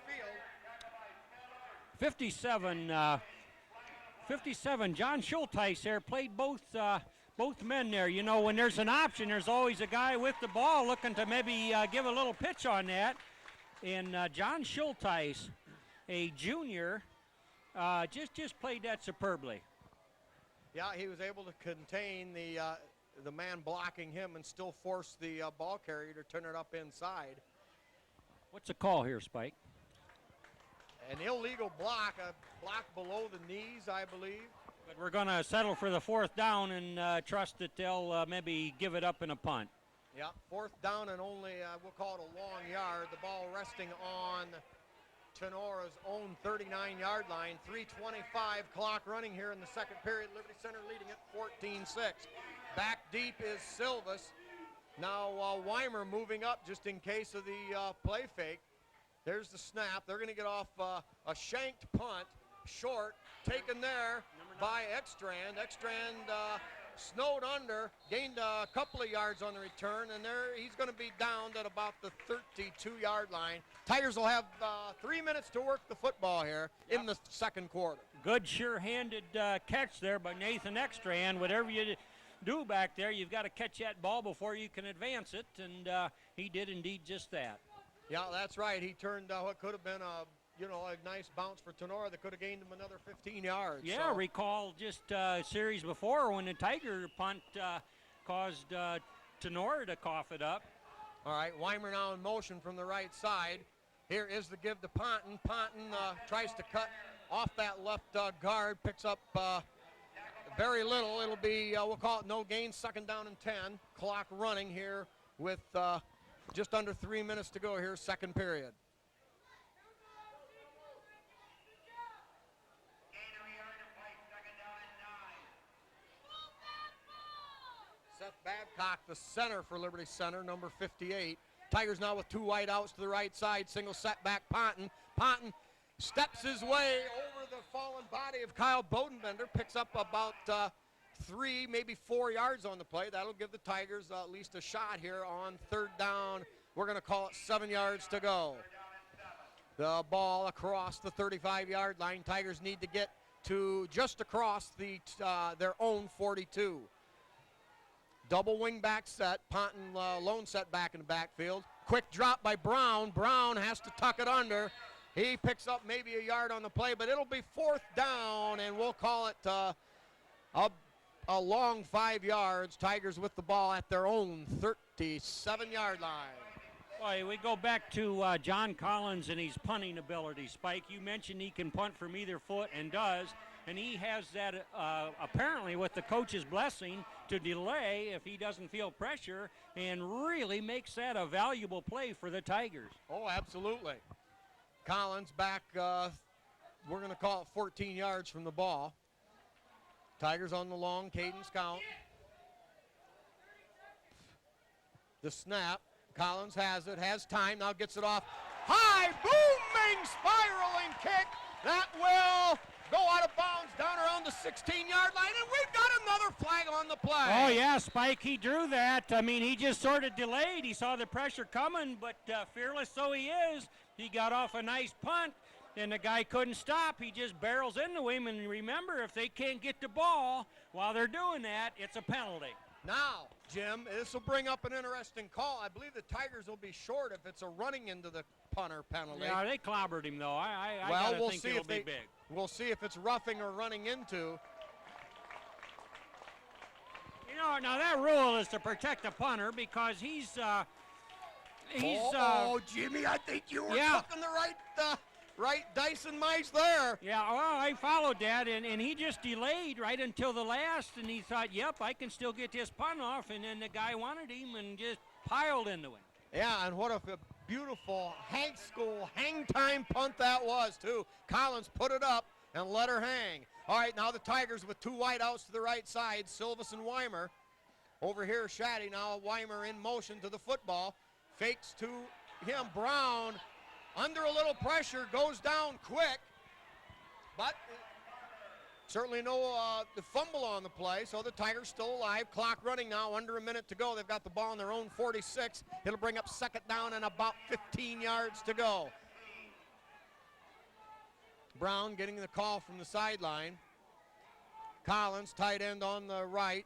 57, John Schulteis there played both men there. You know, when there's an option, there's always a guy with the ball looking to maybe give a little pitch on that. And John Schulteis, a junior, just played that superbly. Yeah, he was able to contain the man blocking him and still force the ball carrier to turn it up inside. What's the call here, Spike? An illegal block, a block below the knees, I believe. But we're going to settle for the 4th down and trust that they'll maybe give it up in a punt. Yeah, 4th down and only, we'll call it a long yard. The ball resting on Tenora's own 39-yard line. 3:25 clock running here in the second period. Liberty Center leading at 14-6. Back deep is Silvas. Now Weimer moving up just in case of the play fake. There's the snap. They're going to get off a shanked punt, short, taken there by Ekstrand. Ekstrand snowed under, gained a couple of yards on the return, and there he's going to be downed at about the 32-yard line. Tigers will have 3 minutes to work the football here in the second quarter. Good sure-handed catch there by Nathan Ekstrand. Whatever you do back there, you've got to catch that ball before you can advance it, and he did indeed just that. Yeah, that's right. He turned what could have been a nice bounce for Tinora that could have gained him another 15 yards. Yeah, recall just a series before when the Tiger punt caused Tinora to cough it up. All right, Weimer now in motion from the right side. Here is the give to Ponton. Ponton tries to cut off that left guard, picks up very little. It'll be, we'll call it no gain, 2nd down and 10. Clock running here with just under 3 minutes to go here, second period. Seth Babcock, the center for Liberty Center, number 58. Tigers now with 2 wide outs to the right side, single setback Ponton. Ponton steps his way over the fallen body of Kyle Bodenbender, picks up about 3, maybe 4 yards on the play. That'll give the Tigers at least a shot here on 3rd down. We're going to call it 7 yards to go. The ball across the 35-yard line. Tigers need to get to just across their own 42. Double wing back set. Ponton lone set back in the backfield. Quick drop by Brown. Brown has to tuck it under. He picks up maybe a yard on the play, but it'll be 4th down, and we'll call it a long 5 yards. Tigers with the ball at their own 37-yard line. Well, we go back to John Collins and his punting ability, Spike. You mentioned he can punt from either foot and does, and he has that apparently with the coach's blessing to delay if he doesn't feel pressure and really makes that a valuable play for the Tigers. Oh, absolutely. Collins back, we're going to call it 14 yards from the ball. Tigers on the long cadence count. The snap. Collins has it, has time, now gets it off. High, booming, spiraling kick. That will go out of bounds down around the 16-yard line, and we've got another flag on the play. Oh, yeah, Spike, he drew that. I mean, he just sort of delayed. He saw the pressure coming, but fearless though he is, he got off a nice punt, and the guy couldn't stop. He just barrels into him, and remember, if they can't get the ball while they're doing that, it's a penalty. Now, Jim, this will bring up an interesting call. I believe the Tigers will be short if it's a running into the punter penalty. Yeah, they clobbered him, though. Well, gotta we'll think see it'll if be big. We'll see if it's roughing or running into. You know, now that rule is to protect the punter because he's Jimmy, I think you were yeah. cooking the right dice and mice there. Yeah, well, I followed that, and he just delayed right until the last, and he thought, yep, I can still get this punt off, and then the guy wanted him and just piled into him. Yeah, and what a beautiful hang time punt that was, too. Collins put it up and let her hang. All right, now the Tigers with two wideouts to the right side, Silvis and Weimer. Over here, Shaddy, now Weimer in motion to the football. Fakes to him, Brown. Under a little pressure, goes down quick, but certainly no the fumble on the play, so the Tigers still alive. Clock running now, under a minute to go. They've got the ball on their own 46. It'll bring up second down and about 15 yards to go. Brown getting the call from the sideline. Collins, tight end on the right.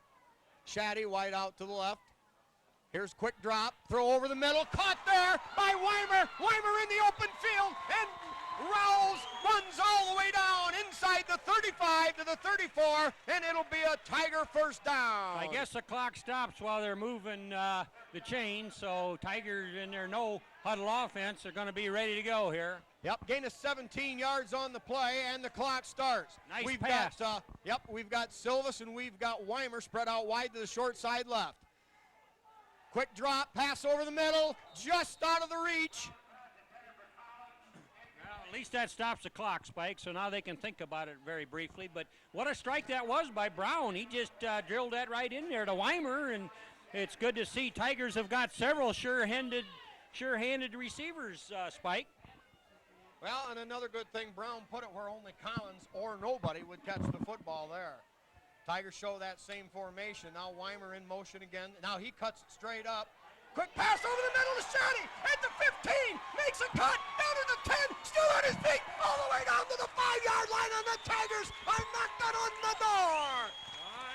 Shaddy, wide out to the left. Here's quick drop, throw over the middle, caught there by Weimer. Weimer in the open field, and Rouse runs all the way down inside the 35 to the 34, and it'll be a Tiger first down. I guess the clock stops while they're moving the chain, so Tigers in their no huddle offense are going to be ready to go here. Yep, gain of 17 yards on the play, and the clock starts. Nice pass. We've got Silvis and we've got Weimer spread out wide to the short side left. Quick drop, pass over the middle, just out of the reach. Well, at least that stops the clock, Spike, so now they can think about it very briefly. But what a strike that was by Brown. He just drilled that right in there to Weimer, and it's good to see Tigers have got several sure-handed receivers, Spike. Well, and another good thing, Brown put it where only Collins or nobody would catch the football there. Tigers show that same formation. Now Weimer in motion again. Now he cuts it straight up. Quick pass over the middle to Shaddy at the 15. Makes a cut down to the 10. Still on his feet all the way down to the 5-yard line, and the Tigers are knocking on the door.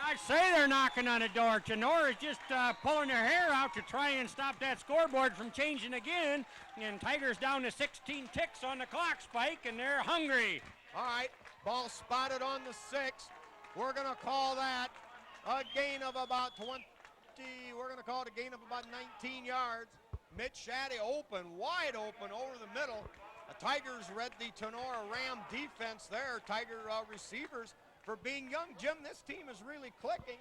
I say they're knocking on the door. Tinora is just pulling their hair out to try and stop that scoreboard from changing again. And Tigers down to 16 ticks on the clock, Spike, and they're hungry. All right, ball spotted on the 6. We're going to call that a gain of about 20. We're going to call it a gain of about 19 yards. Mitch Shaddy wide open over the middle. The Tigers read the Tinora Ram defense there. Tiger receivers for being young. Jim, this team is really clicking.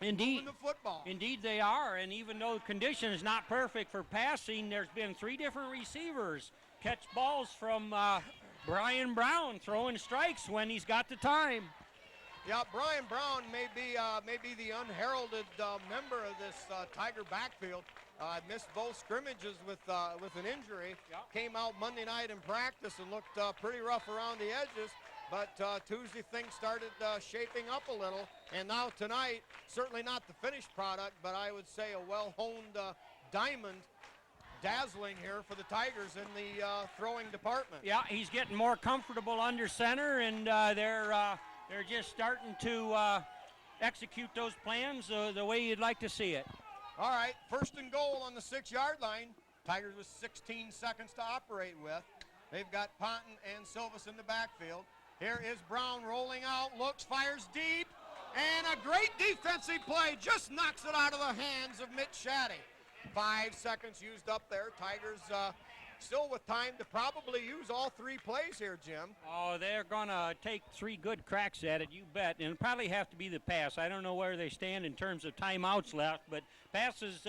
Indeed, moving the football. Indeed they are, and even though condition is not perfect for passing, there's been 3 different receivers catch balls from Brian Brown throwing strikes when he's got the time. Yeah, Brian Brown may be the unheralded member of this Tiger backfield. Missed both scrimmages with an injury. Yep. Came out Monday night in practice and looked pretty rough around the edges. But Tuesday things started shaping up a little. And now tonight, certainly not the finished product, but I would say a well-honed diamond. Dazzling here for the Tigers in the throwing department. Yeah, he's getting more comfortable under center, and they're just starting to execute those plans the way you'd like to see it. All right, first and goal on the 6-yard line. Tigers with 16 seconds to operate with. They've got Ponton and Silvis in the backfield. Here is Brown rolling out, looks, fires deep, and a great defensive play just knocks it out of the hands of Mitch Shaddy. 5 seconds used up there. Tigers still with time to probably use all 3 plays here, Jim. Oh, they're going to take 3 good cracks at it, you bet. And it'll probably have to be the pass. I don't know where they stand in terms of timeouts left, but passes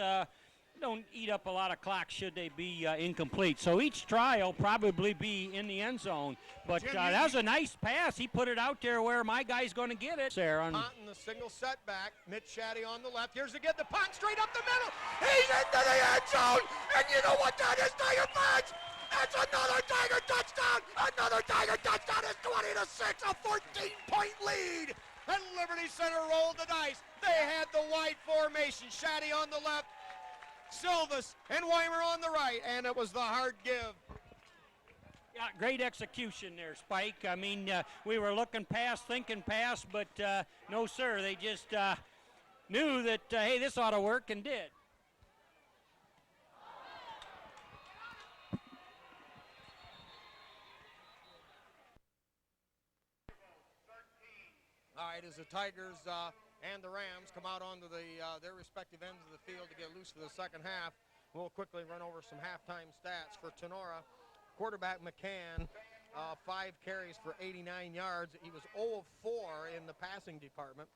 don't eat up a lot of clock should they be incomplete. So each try will probably be in the end zone. But Jim, that was a nice pass. He put it out there where my guy's going to get it. There on Ponton, the single setback. Mitch Shaddy on the left. Here's the get the punt straight up the middle. He's into the end zone. And you know what that is, Tiger fans? That's another Tiger touchdown. Another Tiger touchdown. It's 20-6, a 14-point lead. And Liberty Center rolled the dice. They had the wide formation. Shaddy on the left. Silvas and Weimer on the right, and it was the hard give. Yeah, great execution there, Spike. I mean, we were looking past, thinking past, but no, sir. They just knew that, hey, this ought to work, and did. All right, as the Tigers and the Rams come out onto their respective ends of the field to get loose for the second half, we'll quickly run over some halftime stats for Tinora. Quarterback McCann, 5 carries for 89 yards. He was 0 of 4 in the passing department.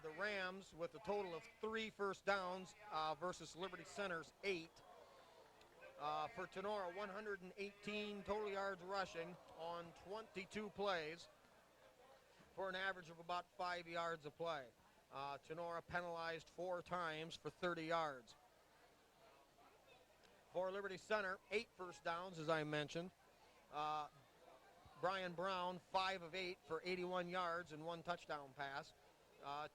The Rams with a total of 3 first downs versus Liberty Center's 8. For Tinora, 118 total yards rushing on 22 plays, for an average of about 5 yards a play. Tinora penalized 4 times for 30 yards. For Liberty Center, 8 first downs, as I mentioned. Brian Brown, 5 of 8 for 81 yards and 1 touchdown pass.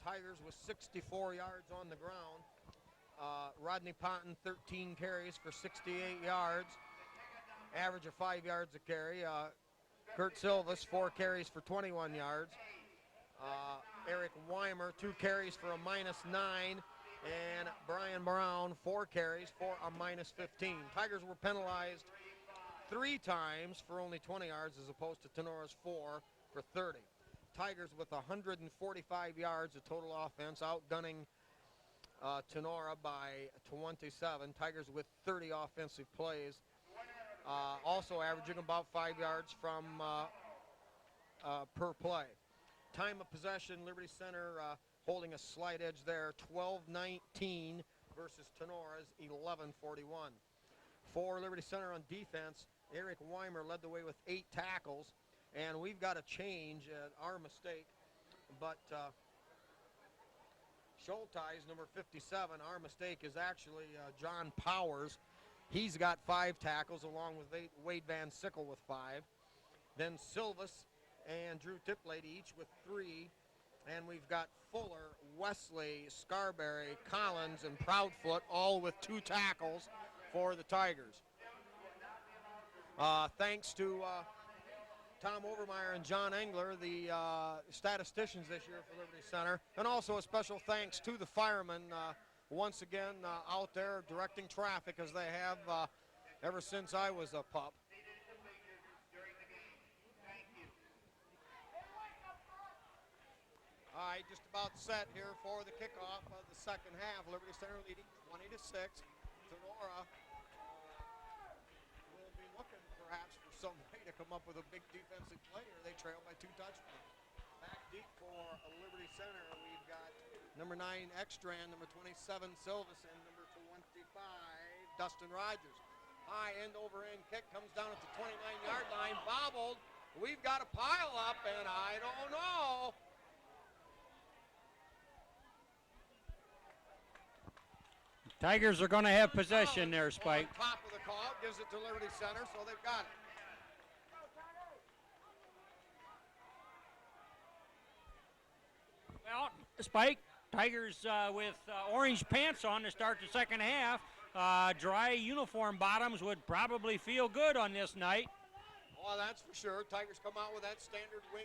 Tigers with 64 yards on the ground. Rodney Ponton, 13 carries for 68 yards, average of 5 yards a carry. Kurt Silvas, 4 carries for 21 yards. Eric Weimer, 2 carries for a -9. And Brian Brown, 4 carries for a -15. Tigers were penalized 3 times for only 20 yards as opposed to Tenora's 4 for 30. Tigers with 145 yards of total offense, outgunning Tinora by 27. Tigers with 30 offensive plays, also averaging about 5 yards from per play. Time of possession, Liberty Center holding a slight edge there, 12-19 versus Tenora's 11-41. For Liberty Center on defense, Eric Weimer led the way with 8 tackles, and we've got a change at our mistake, but Schulteis, number 57, our mistake is actually John Powers. He's got 5 tackles along with Wade Van Sickle with 5. Then Silvas and Drew Tiplady each with 3. And we've got Fuller, Wesley, Scarberry, Collins, and Proudfoot all with 2 tackles for the Tigers. Thanks to Tom Overmeyer and John Engler, the statisticians this year for Liberty Center. And also a special thanks to the firemen once again out there directing traffic as they have ever since I was a pup. All right, just about set here for the kickoff of the second half. Liberty Center leading 20-6. Tinora will be looking perhaps for some way to come up with a big defensive play, or they trail by 2 touchdowns. Back deep for Liberty Center, we've got number 9 Ekstrand, number 27 Silvas, and number 25 Dustin Rogers. High end over end kick comes down at the 29-yard line, bobbled. We've got a pile up, and I don't know. Tigers are going to have possession there, Spike. On top of the call, gives it to Liberty Center, so they've got it. Well, Spike, Tigers with orange pants on to start the second half. Dry uniform bottoms would probably feel good on this night. Well, that's for sure. Tigers come out with that standard wing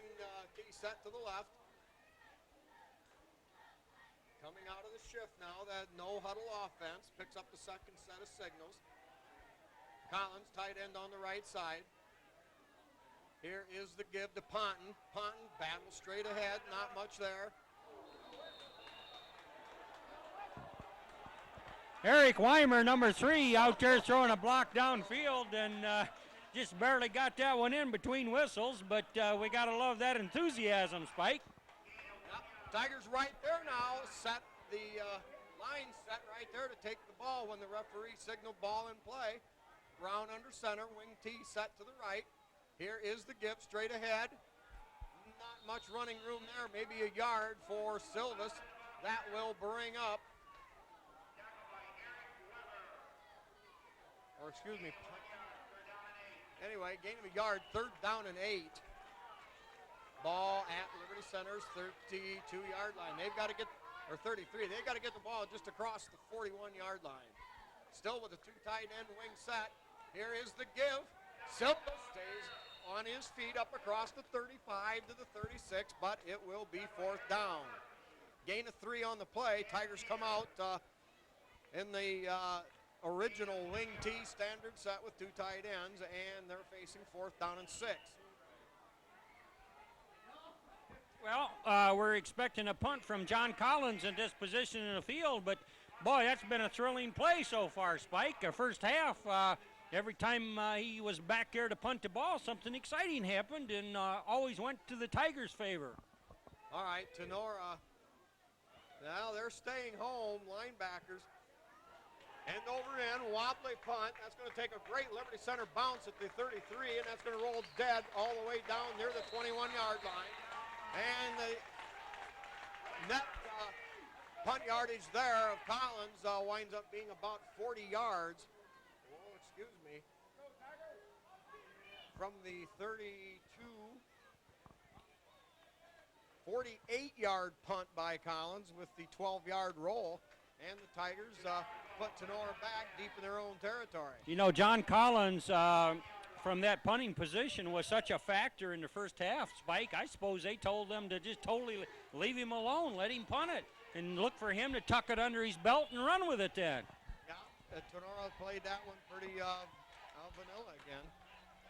tee set to the left. Coming out of the shift now, that no-huddle offense picks up the second set of signals. Collins, tight end on the right side. Here is the give to Ponton. Ponton battles straight ahead, not much there. Eric Weimer, number 3, out there throwing a block downfield and just barely got that one in between whistles, but we got to love that enthusiasm, Spike. Yep. Tigers right there now, set the line set right there to take the ball when the referee signaled ball in play. Brown under center, wing T set to the right. Here is the give straight ahead. Not much running room there, maybe a yard for Silvis. That will bring up, or excuse me, anyway, gain of a yard, 3rd down and 8. Ball at Liberty Center's 32-yard line. They've got to get, or 33, they've got to get the ball just across the 41-yard line. Still with a 2 tight end wing set. Here is the give. Silva stays on his feet up across the 35 to the 36, but it will be 4th down. Gain of 3 on the play. Tigers come out in the original wing T standard set with 2 tight ends, and they're facing 4th down and 6. Well, we're expecting a punt from John Collins in this position in the field, but boy, that's been a thrilling play so far, Spike. First half, every time he was back there to punt the ball, something exciting happened and always went to the Tigers' favor. All right, Tinora. Now they're staying home, linebackers. End over end, wobbly punt. That's going to take a great Liberty Center bounce at the 33, and that's going to roll dead all the way down near the 21-yard line. And the net punt yardage there of Collins winds up being about 40 yards. Oh, excuse me. From the 32, 48-yard punt by Collins with the 12-yard roll. And the Tigers put Tinora back deep in their own territory. You know, John Collins from that punting position was such a factor in the first half, Spike. I suppose they told them to just totally leave him alone, let him punt it, and look for him to tuck it under his belt and run with it then. Yeah, Tinora played that one pretty vanilla again.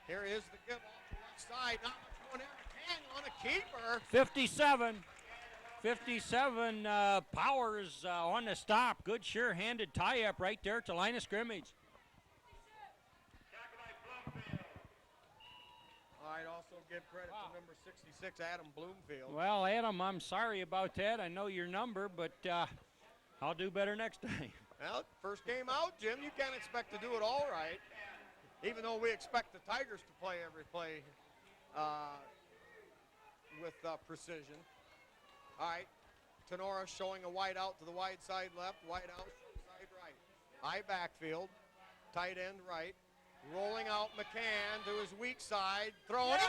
Here is the give off the left side. Not much going there. On a keeper. 57 Powers on the stop. Good sure-handed tie-up right there to line of scrimmage. All right, also give credit to number 66, Adam Bloomfield. Well, Adam, I'm sorry about that. I know your number, but I'll do better next time. Well, first game out, Jim, you can't expect to do it all right, even though we expect the Tigers to play every play with precision. All right, Tinora showing a wide out to the wide side left, wide out, short side right. High backfield, tight end right. Rolling out McCann to his weak side, throwing it.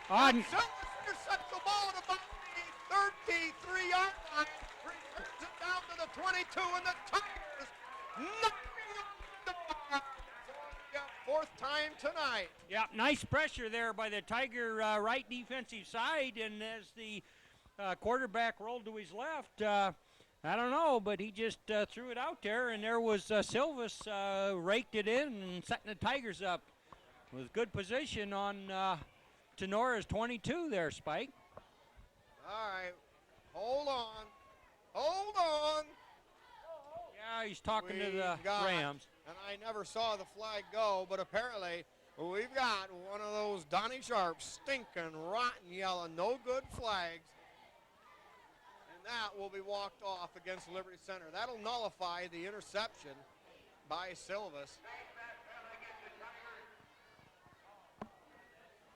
Intercepts the ball at about the 33-yard line, returns it down to the 22, and the Tigers knocking on the bar. 4th time tonight. Yeah, nice pressure there by the Tiger right defensive side, and as the quarterback rolled to his left, I don't know, but he just threw it out there, and there was Silvis raked it in and setting the Tigers up with good position on Tenora's 22 there, Spike. All right, hold on. Yeah, he's talking to the Rams. And I never saw the flag go, but apparently we've got one of those Donnie Sharp stinking, rotten yellow, no good flags. And that will be walked off against Liberty Center. That'll nullify the interception by Silvis.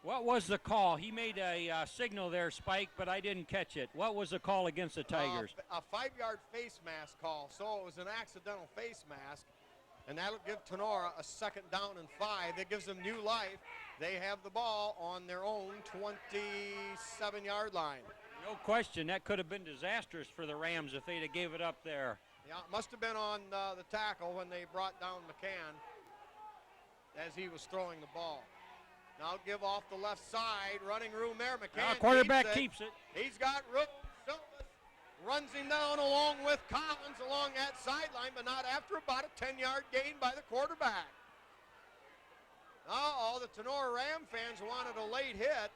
What was the call? He made a signal there, Spike, but I didn't catch it. What was the call against the Tigers? A 5-yard face mask call, so it was an accidental face mask. And that'll give Tinora a 2nd down and 5. That gives them new life. They have the ball on their own 27-yard line. No question, that could have been disastrous for the Rams if they'd have gave it up there. Yeah, it must have been on the tackle when they brought down McCann as he was throwing the ball. Now give off the left side, running room there. McCann quarterback keeps it. He's got room. Silvis runs him down along with Collins along that sideline, but not after about a 10-yard gain by the quarterback. All the Tinora Ram fans wanted a late hit.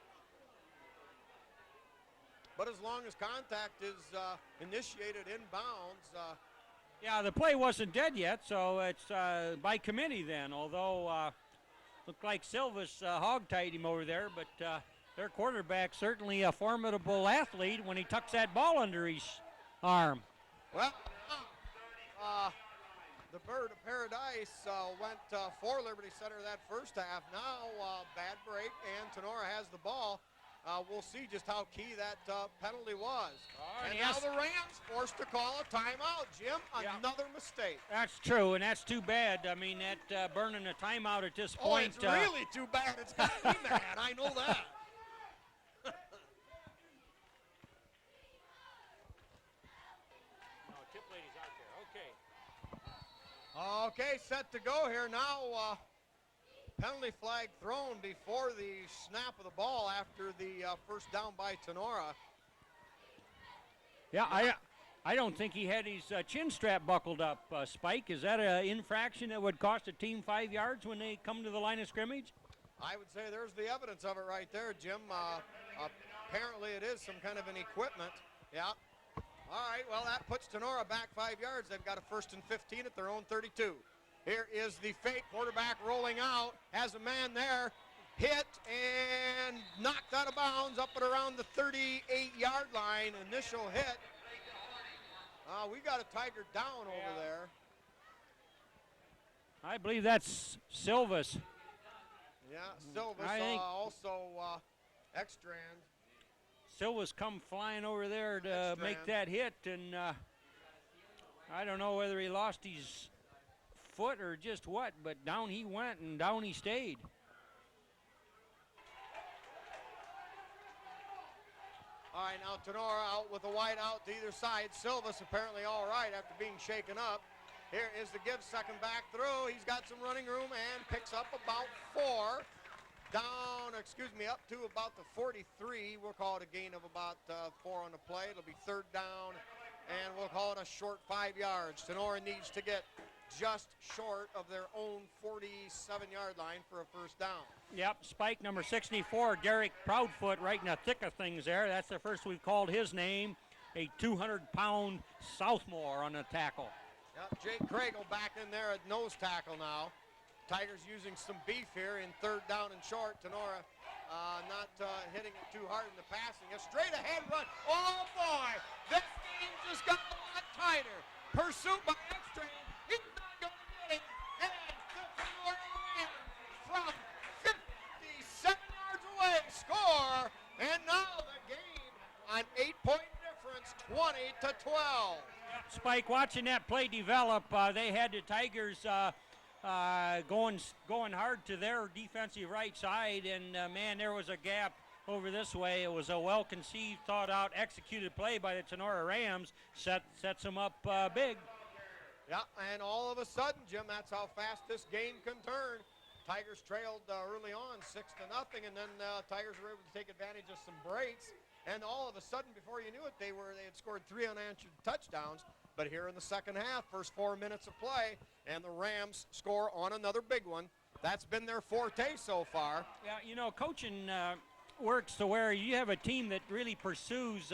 but as long as contact is initiated inbounds, Yeah, the play wasn't dead yet, so it's by committee then, although looked like Silvas hog-tied him over there, but their quarterback certainly a formidable athlete when he tucks that ball under his arm. well, the Bird of Paradise went for Liberty Center that first half. Now, bad break, and Tinora has the ball. We'll see just how key that penalty was. And now the Rams forced to call a timeout. Jim, another mistake. That's true, and that's too bad. I mean, that burning a timeout at this Oh, point. it's really too bad. It's got to be bad. I know that. No, tip lady's out there. Okay. Okay, set to go here. Now, penalty flag thrown before the snap of the ball after the first down by Tinora. Yeah, I don't think he had his chin strap buckled up, Spike. Is that an infraction that would cost a team 5 yards when they come to the line of scrimmage? I would say there's the evidence of it right there, Jim. Apparently it is some kind of an equipment. Yeah. All right, well, that puts Tinora back 5 yards. They've got a 1st and 15 at their own 32. Here is the fake quarterback rolling out, has a man there, hit and knocked out of bounds up at around the 38-yard line. Initial hit. We got a Tiger down over there. I believe that's Silvas. Yeah, Silvas also Ekstrand. Silvas come flying over there to make that hit, and I don't know whether he lost his foot or just what, but down he went and down he stayed. All right, now Tinora out with a wide out to either side. Silvas apparently all right after being shaken up. Here is the give, second back through. He's got some running room and picks up about 4. Up to about the 43. We'll call it a gain of about 4 on the play. It'll be 3rd down, and we'll call it a short 5 yards. Tinora needs to get just short of their own 47-yard line for a first down. Yep, Spike number 64, Derek Proudfoot, right in the thick of things there. That's the first we've called his name. A 200-pound sophomore on the tackle. Yep, Jake Craigle back in there at nose tackle now. Tigers using some beef here in 3rd down and short. Tinora not hitting it too hard in the passing. A straight ahead run. Oh boy, this game just got a lot tighter. Pursuit by Ekstrand. He's not going to get it. And the Tinora Rams from 57 yards away score. And now the game an 8-point difference, 20-12. Spike, watching that play develop, they had the Tigers going hard to their defensive right side, and man, there was a gap over this way. It was a well-conceived, thought-out, executed play by the Tinora Rams. Sets them up big. Yeah, and all of a sudden, Jim, that's how fast this game can turn. Tigers trailed early on 6-0, and then Tigers were able to take advantage of some breaks. And all of a sudden, before you knew it, they had scored 3 unanswered touchdowns. But here in the second half, first 4 minutes of play, and the Rams score on another big one. That's been their forte so far. Yeah, you know, coaching works to where you have a team that really pursues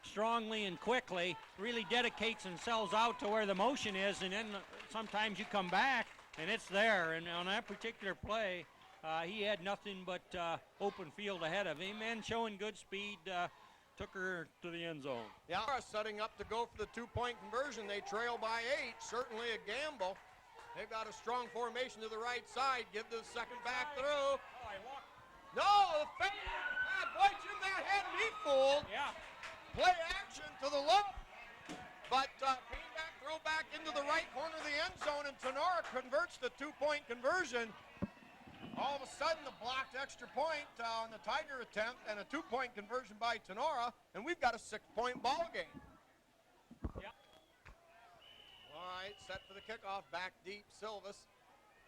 strongly and quickly, really dedicates themselves out to where the motion is, and then sometimes you come back and it's there. And on that particular play, he had nothing but open field ahead of him and showing good speed. Took her to the end zone. Yeah, setting up to go for the 2-point conversion. They trail by 8. Certainly a gamble. They've got a strong formation to the right side. Give the second back through. No, the fake. Boy, Jim, that had me fooled. Yeah. Play action to the left. But came back, throw back into the right corner of the end zone, and Tinora converts the 2-point conversion. All of a sudden, the blocked extra point on the Tiger attempt and a 2-point conversion by Tinora, and we've got a 6-point ball game. Yep. All right, set for the kickoff. Back deep, Silvas.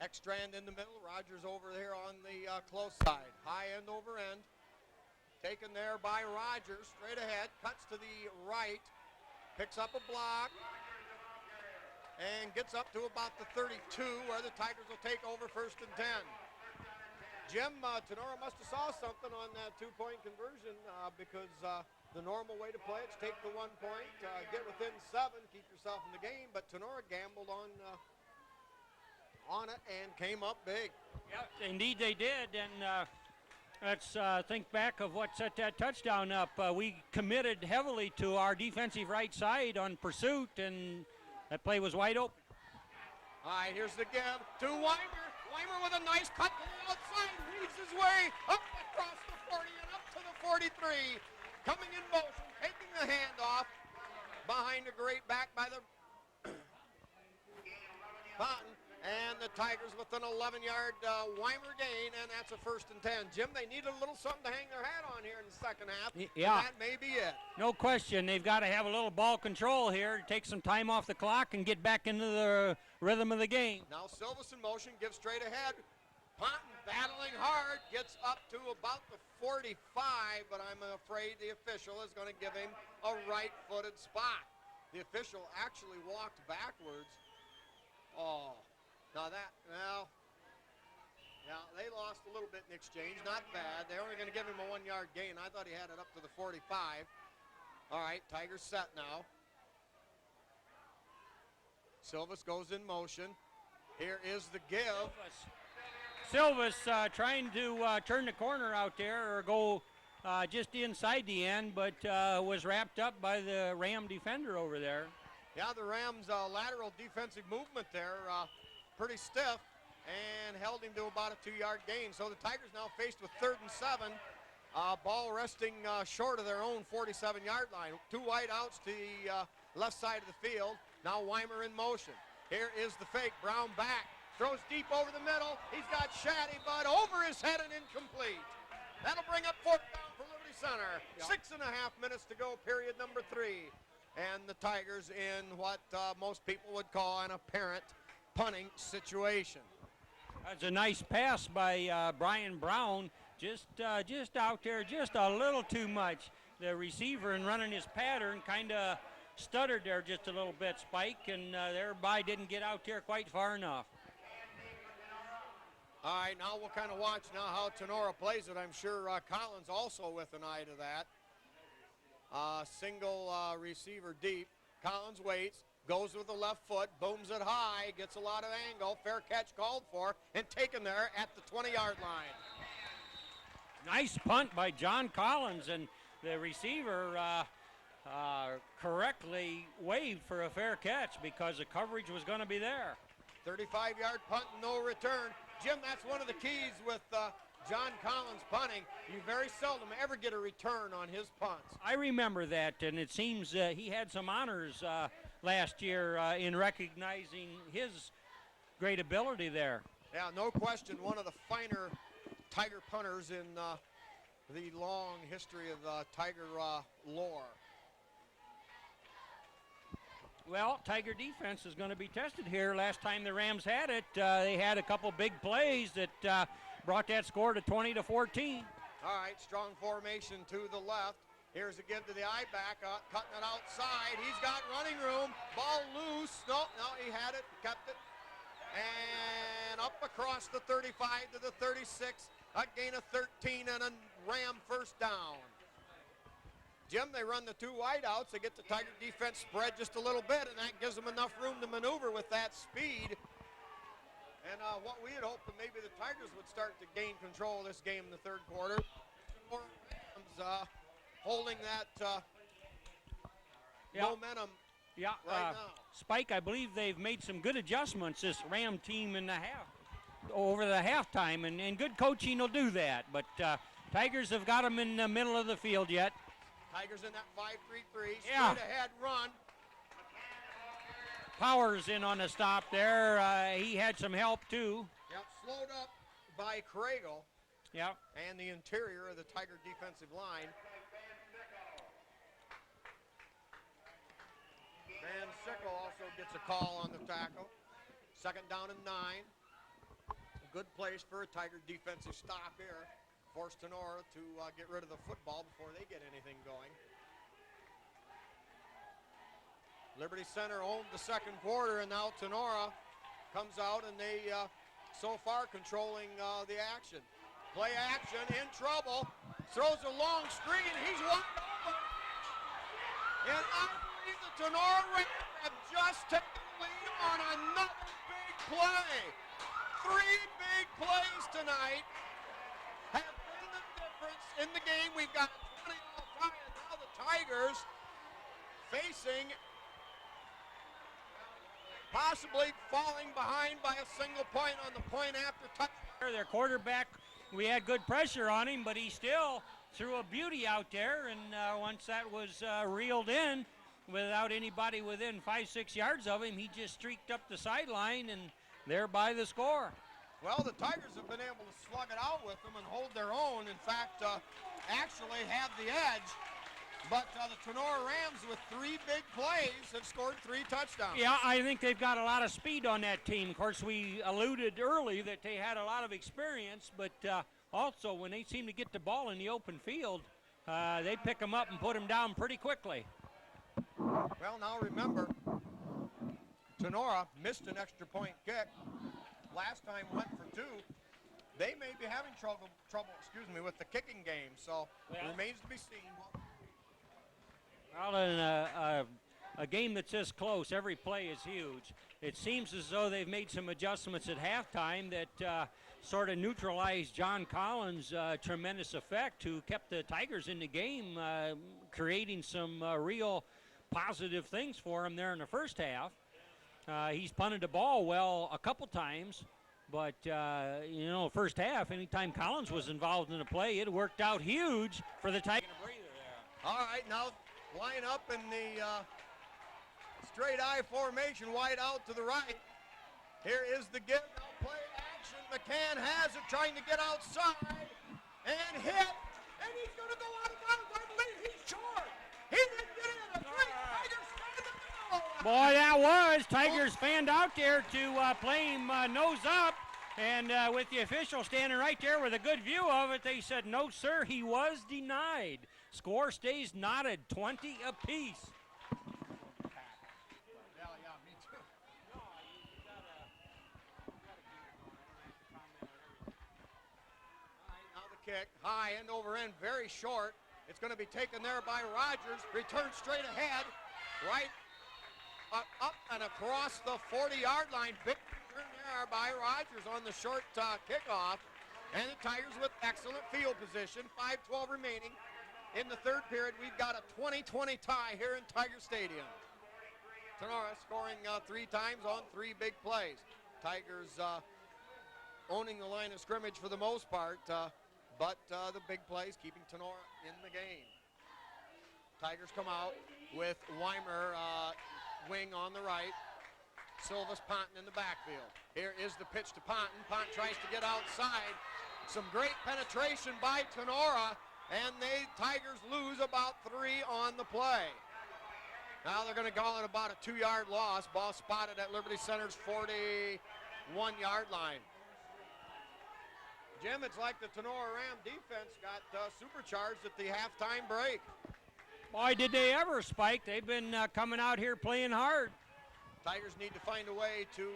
Ekstrand in the middle. Rogers over there on the close side. High end over end. Taken there by Rogers. Straight ahead. Cuts to the right. Picks up a block. And gets up to about the 32, where the Tigers will take over 1st and 10. Jim, Tinora must have saw something on that 2-point conversion because the normal way to play. It's take the 1 point, get within 7, keep yourself in the game. But Tinora gambled on it and came up big. Yeah, indeed they did. And let's think back of what set that touchdown up. We committed heavily to our defensive right side on pursuit, and that play was wide open. All right, here's the give to Weimer. Weimer with a nice cut to the outside, weaves his way up across the 40 and up to the 43. Coming in motion, taking the handoff behind a great back by the Cotton. And the Tigers with an 11-yard Weimer gain, and that's a 1st and 10. Jim, they needed a little something to hang their hat on here in the second half. Yeah. And that may be it. No question. They've got to have a little ball control here, take some time off the clock, and get back into the rhythm of the game. Now Silvis in motion, gives straight ahead. Ponton battling hard, gets up to about the 45, but I'm afraid the official is going to give him a right-footed spot. The official actually walked backwards. Oh. Now they lost a little bit in exchange. Not bad. They're only going to give him a 1-yard gain. I thought he had it up to the 45. All right, Tigers set now. Silvis goes in motion. Here is the give. Silvis trying to turn the corner out there or go just inside the end, but was wrapped up by the Ram defender over there. Yeah, the Rams' lateral defensive movement there. Pretty stiff, and held him to about a 2-yard gain. So the Tigers now faced with 3rd and 7. Ball resting short of their own 47-yard line. 2 wideouts to the left side of the field. Now Weimer in motion. Here is the fake. Brown back. Throws deep over the middle. He's got Shaddy, but over his head and incomplete. That'll bring up 4th down for Liberty Center. Yep. 6.5 minutes to go, period number 3. And the Tigers in what most people would call an apparent punting situation. That's a nice pass by Brian Brown. Just out there, just a little too much. The receiver, in running his pattern, kind of stuttered there just a little bit, Spike, and thereby didn't get out there quite far enough. All right, now we'll kind of watch now how Tinora plays it. I'm sure Collins also with an eye to that. Single receiver deep. Collins waits. Goes with the left foot, booms it high, gets a lot of angle, fair catch called for, and taken there at the 20-yard line. Nice punt by John Collins, and the receiver correctly waved for a fair catch because the coverage was going to be there. 35-yard punt, no return. Jim, that's one of the keys with John Collins punting. You very seldom ever get a return on his punts. I remember that, and it seems he had some honors last year in recognizing his great ability there. Yeah, no question, one of the finer Tiger punters in the long history of Tiger lore. Well, Tiger defense is going to be tested here. Last time the Rams had it, they had a couple big plays that brought that score to 20-14. All right, strong formation to the left. Here's a give to the I-back, cutting it outside. He's got running room. Ball loose. No, he had it, kept it. And up across the 35 to the 36. A gain of 13 and a Ram 1st down. Jim, they run the 2 wideouts. They get the Tiger defense spread just a little bit, and that gives them enough room to maneuver with that speed. And what we had hoped that maybe the Tigers would start to gain control of this game in the 3rd quarter. Rams holding that momentum right now. Spike, I believe they've made some good adjustments, this Ram team in the half, over the halftime, and good coaching will do that. But Tigers have got them in the middle of the field yet. Tigers in that 5-3-3, straight Yeah. ahead run. Powers in on the stop there. He had some help too. Yep, slowed up by Kragel. Yep. And the interior of the Tiger defensive line. Van Sickle also gets a call on the tackle. 2nd down and 9. A good place for a Tiger defensive stop here. Force Tinora to get rid of the football before they get anything going. Liberty Center owned the 2nd quarter, and now Tinora comes out, and they so far controlling the action. Play action, in trouble, throws a long screen, he's wide open, And I believe the Tinora Rams have just taken the lead on another big play. 3 big plays tonight have been the difference in the game. We've got 20 all tie, and now the Tigers facing possibly falling behind by a single point on the point after touchdown. Their quarterback, we had good pressure on him, but he still threw a beauty out there, and once that was reeled in without anybody within 5-6 yards of him, he just streaked up the sideline and thereby the score. Well, the Tigers have been able to slug it out with them and hold their own. In fact, actually have the edge. But the Tinora Rams, with 3 big plays, have scored 3 touchdowns. Yeah, I think they've got a lot of speed on that team. Of course, we alluded early that they had a lot of experience, but also when they seem to get the ball in the open field, they pick them up and put them down pretty quickly. Well, now remember, Tinora missed an extra point kick. Last time went for 2. They may be having trouble, with the kicking game, so it remains to be seen. Well, in a game that's this close, every play is huge. It seems as though they've made some adjustments at halftime that sort of neutralized John Collins' tremendous effect, who kept the Tigers in the game, creating some real positive things for him there in the first half. He's punted the ball well a couple times, but, first half, anytime Collins was involved in the play, it worked out huge for the Tigers. All right, now line up in the straight eye formation, wide out to the right. Here is the give, now play action. McCann has it, trying to get outside, and hit, and he's going to go out of bounds. I believe he's short. He didn't get in. A 3 Tigers stand in the middle. Boy, that was. Tigers fanned out there to play him nose up, and with the official standing right there with a good view of it, they said, no, sir, he was denied. Score stays knotted, 20 apiece. Yeah, me too. Now the kick, high, end over end, very short. It's going to be taken there by Rogers. Return straight ahead, right up and across the 40-yard line. Big return there by Rogers on the short kickoff. And the Tigers with excellent field position, 5:12 remaining. In the third period, we've got a 20-20 tie here in Tiger Stadium. Tinora scoring 3 times on 3 big plays. Tigers owning the line of scrimmage for the most part, but the big plays keeping Tinora in the game. Tigers come out with Weimer wing on the right. Silvas Ponton in the backfield. Here is the pitch to Ponton. Ponton tries to get outside. Some great penetration by Tinora. And the Tigers lose about 3 on the play. Now they're going to call it about a 2-yard loss. Ball spotted at Liberty Center's 41-yard line. Jim, it's like the Tinora Ram defense got supercharged at the halftime break. Boy, did they ever, Spike. They've been coming out here playing hard. Tigers need to find a way to...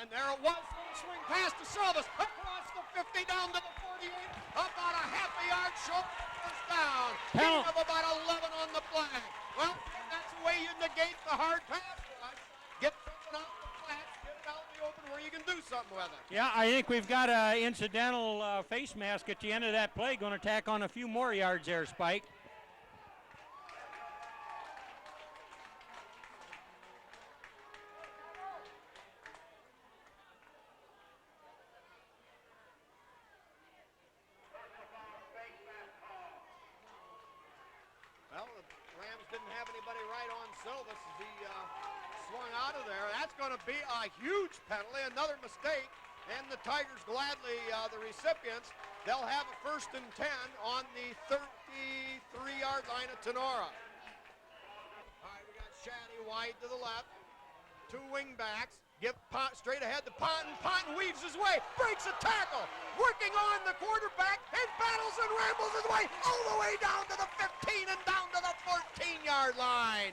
and there it was, little swing pass to Silvas, across the 50, down to the 48, about a half a yard short, first down. Gain of about 11 on the play. Well, that's the way you negate the hard pass rush. Get something out the flats, get it out in the open where you can do something with it. Yeah, I think we've got an incidental face mask at the end of that play, going to tack on a few more yards there, Spike. Silvas as he swung out of there. That's going to be a huge penalty, another mistake, and the Tigers gladly, the recipients, they'll have a 1st and 10 on the 33-yard line of Tinora. All right, we got Shaddy wide to the left, 2 wing backs, give straight ahead to Ponton. Ponton weaves his way, breaks a tackle, working on the quarterback, and battles and rambles his way all the way down to the 15 and down to the 14-yard line.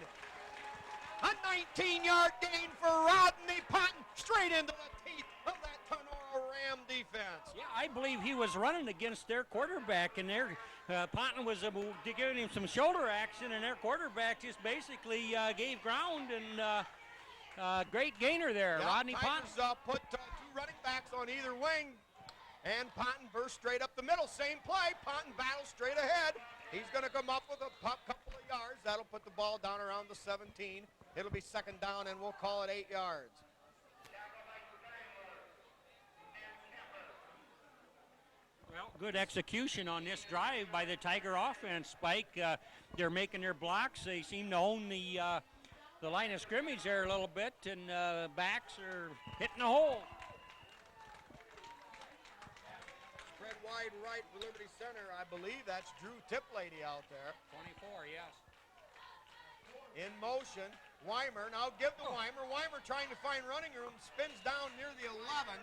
A 19-yard gain for Rodney Ponton, straight into the teeth of that Tinora Ram Cam defense. Yeah, I believe he was running against their quarterback, and their Ponton was giving him some shoulder action, and their quarterback just basically gave ground, and great gainer there, Yep, Rodney Tigers Ponton. put two running backs on either wing, and Ponton burst straight up the middle. Same play. Ponton battles straight ahead. He's going to come up with a couple of yards. That'll put the ball down around the 17. It'll be second down, and we'll call it 8 yards. Well, good execution on this drive by the Tiger offense, Spike. They're making their blocks. They seem to own the line of scrimmage there a little bit, and backs are hitting the hole. Spread wide right for Liberty Center. I believe that's Drew Tiplady out there. 24, yes. In motion, Weimer. Now give to Weimer. Weimer trying to find running room. Spins down near the 11.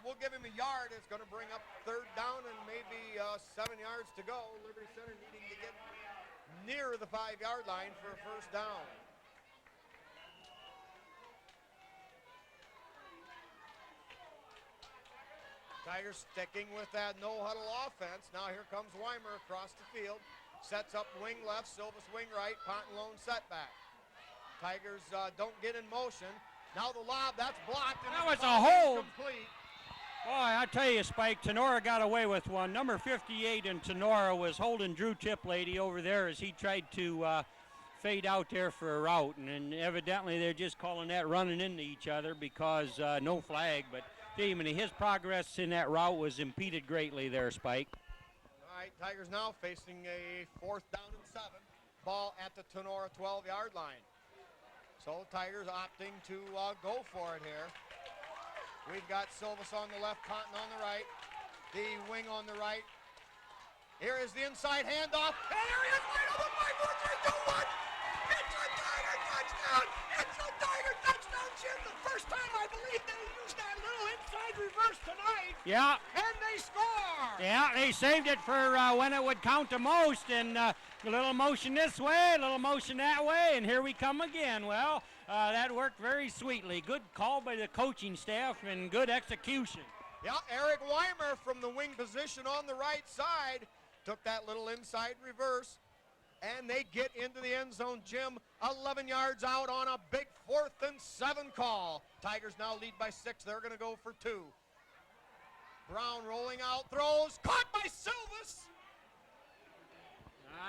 We'll give him a yard. It's going to bring up third down and maybe 7 yards to go. Liberty Center needing to get near the 5-yard line for a first down. Tigers sticking with that no-huddle offense. Now here comes Weimer across the field. Sets up wing left, Silvas wing right, Ponton lone setback. Tigers don't get in motion. Now the lob, that's blocked. And that was a hold. Complete. Boy, I tell you, Spike, Tinora got away with one. Number 58 in Tinora was holding Drew Tiplady over there as he tried to fade out there for a route. And evidently they're just calling that running into each other because no flag. But even his progress in that route was impeded greatly there, Spike. All right, Tigers now facing a 4th down and 7. Ball at the Tinora 12-yard line. So Tigers opting to go for it here. We've got Silvas on the left, Ponton on the right. The wing on the right. Here is the inside handoff. And there he is, right on the 5-4-3-2-1. It's a Tiger touchdown. It's a Tiger touchdown, Jim. The first time I believe they used that little inside reverse tonight. Yeah. And they score. Yeah, they saved it for when it would count the most, and a little motion this way, a little motion that way, and here we come again. Well, that worked very sweetly. Good call by the coaching staff and good execution. Yeah, Eric Weimer from the wing position on the right side took that little inside reverse, and they get into the end zone, Jim, 11 yards out on a big 4th and 7 call. Tigers now lead by 6. They're going to go for 2. Brown rolling out, throws, caught by Silvas.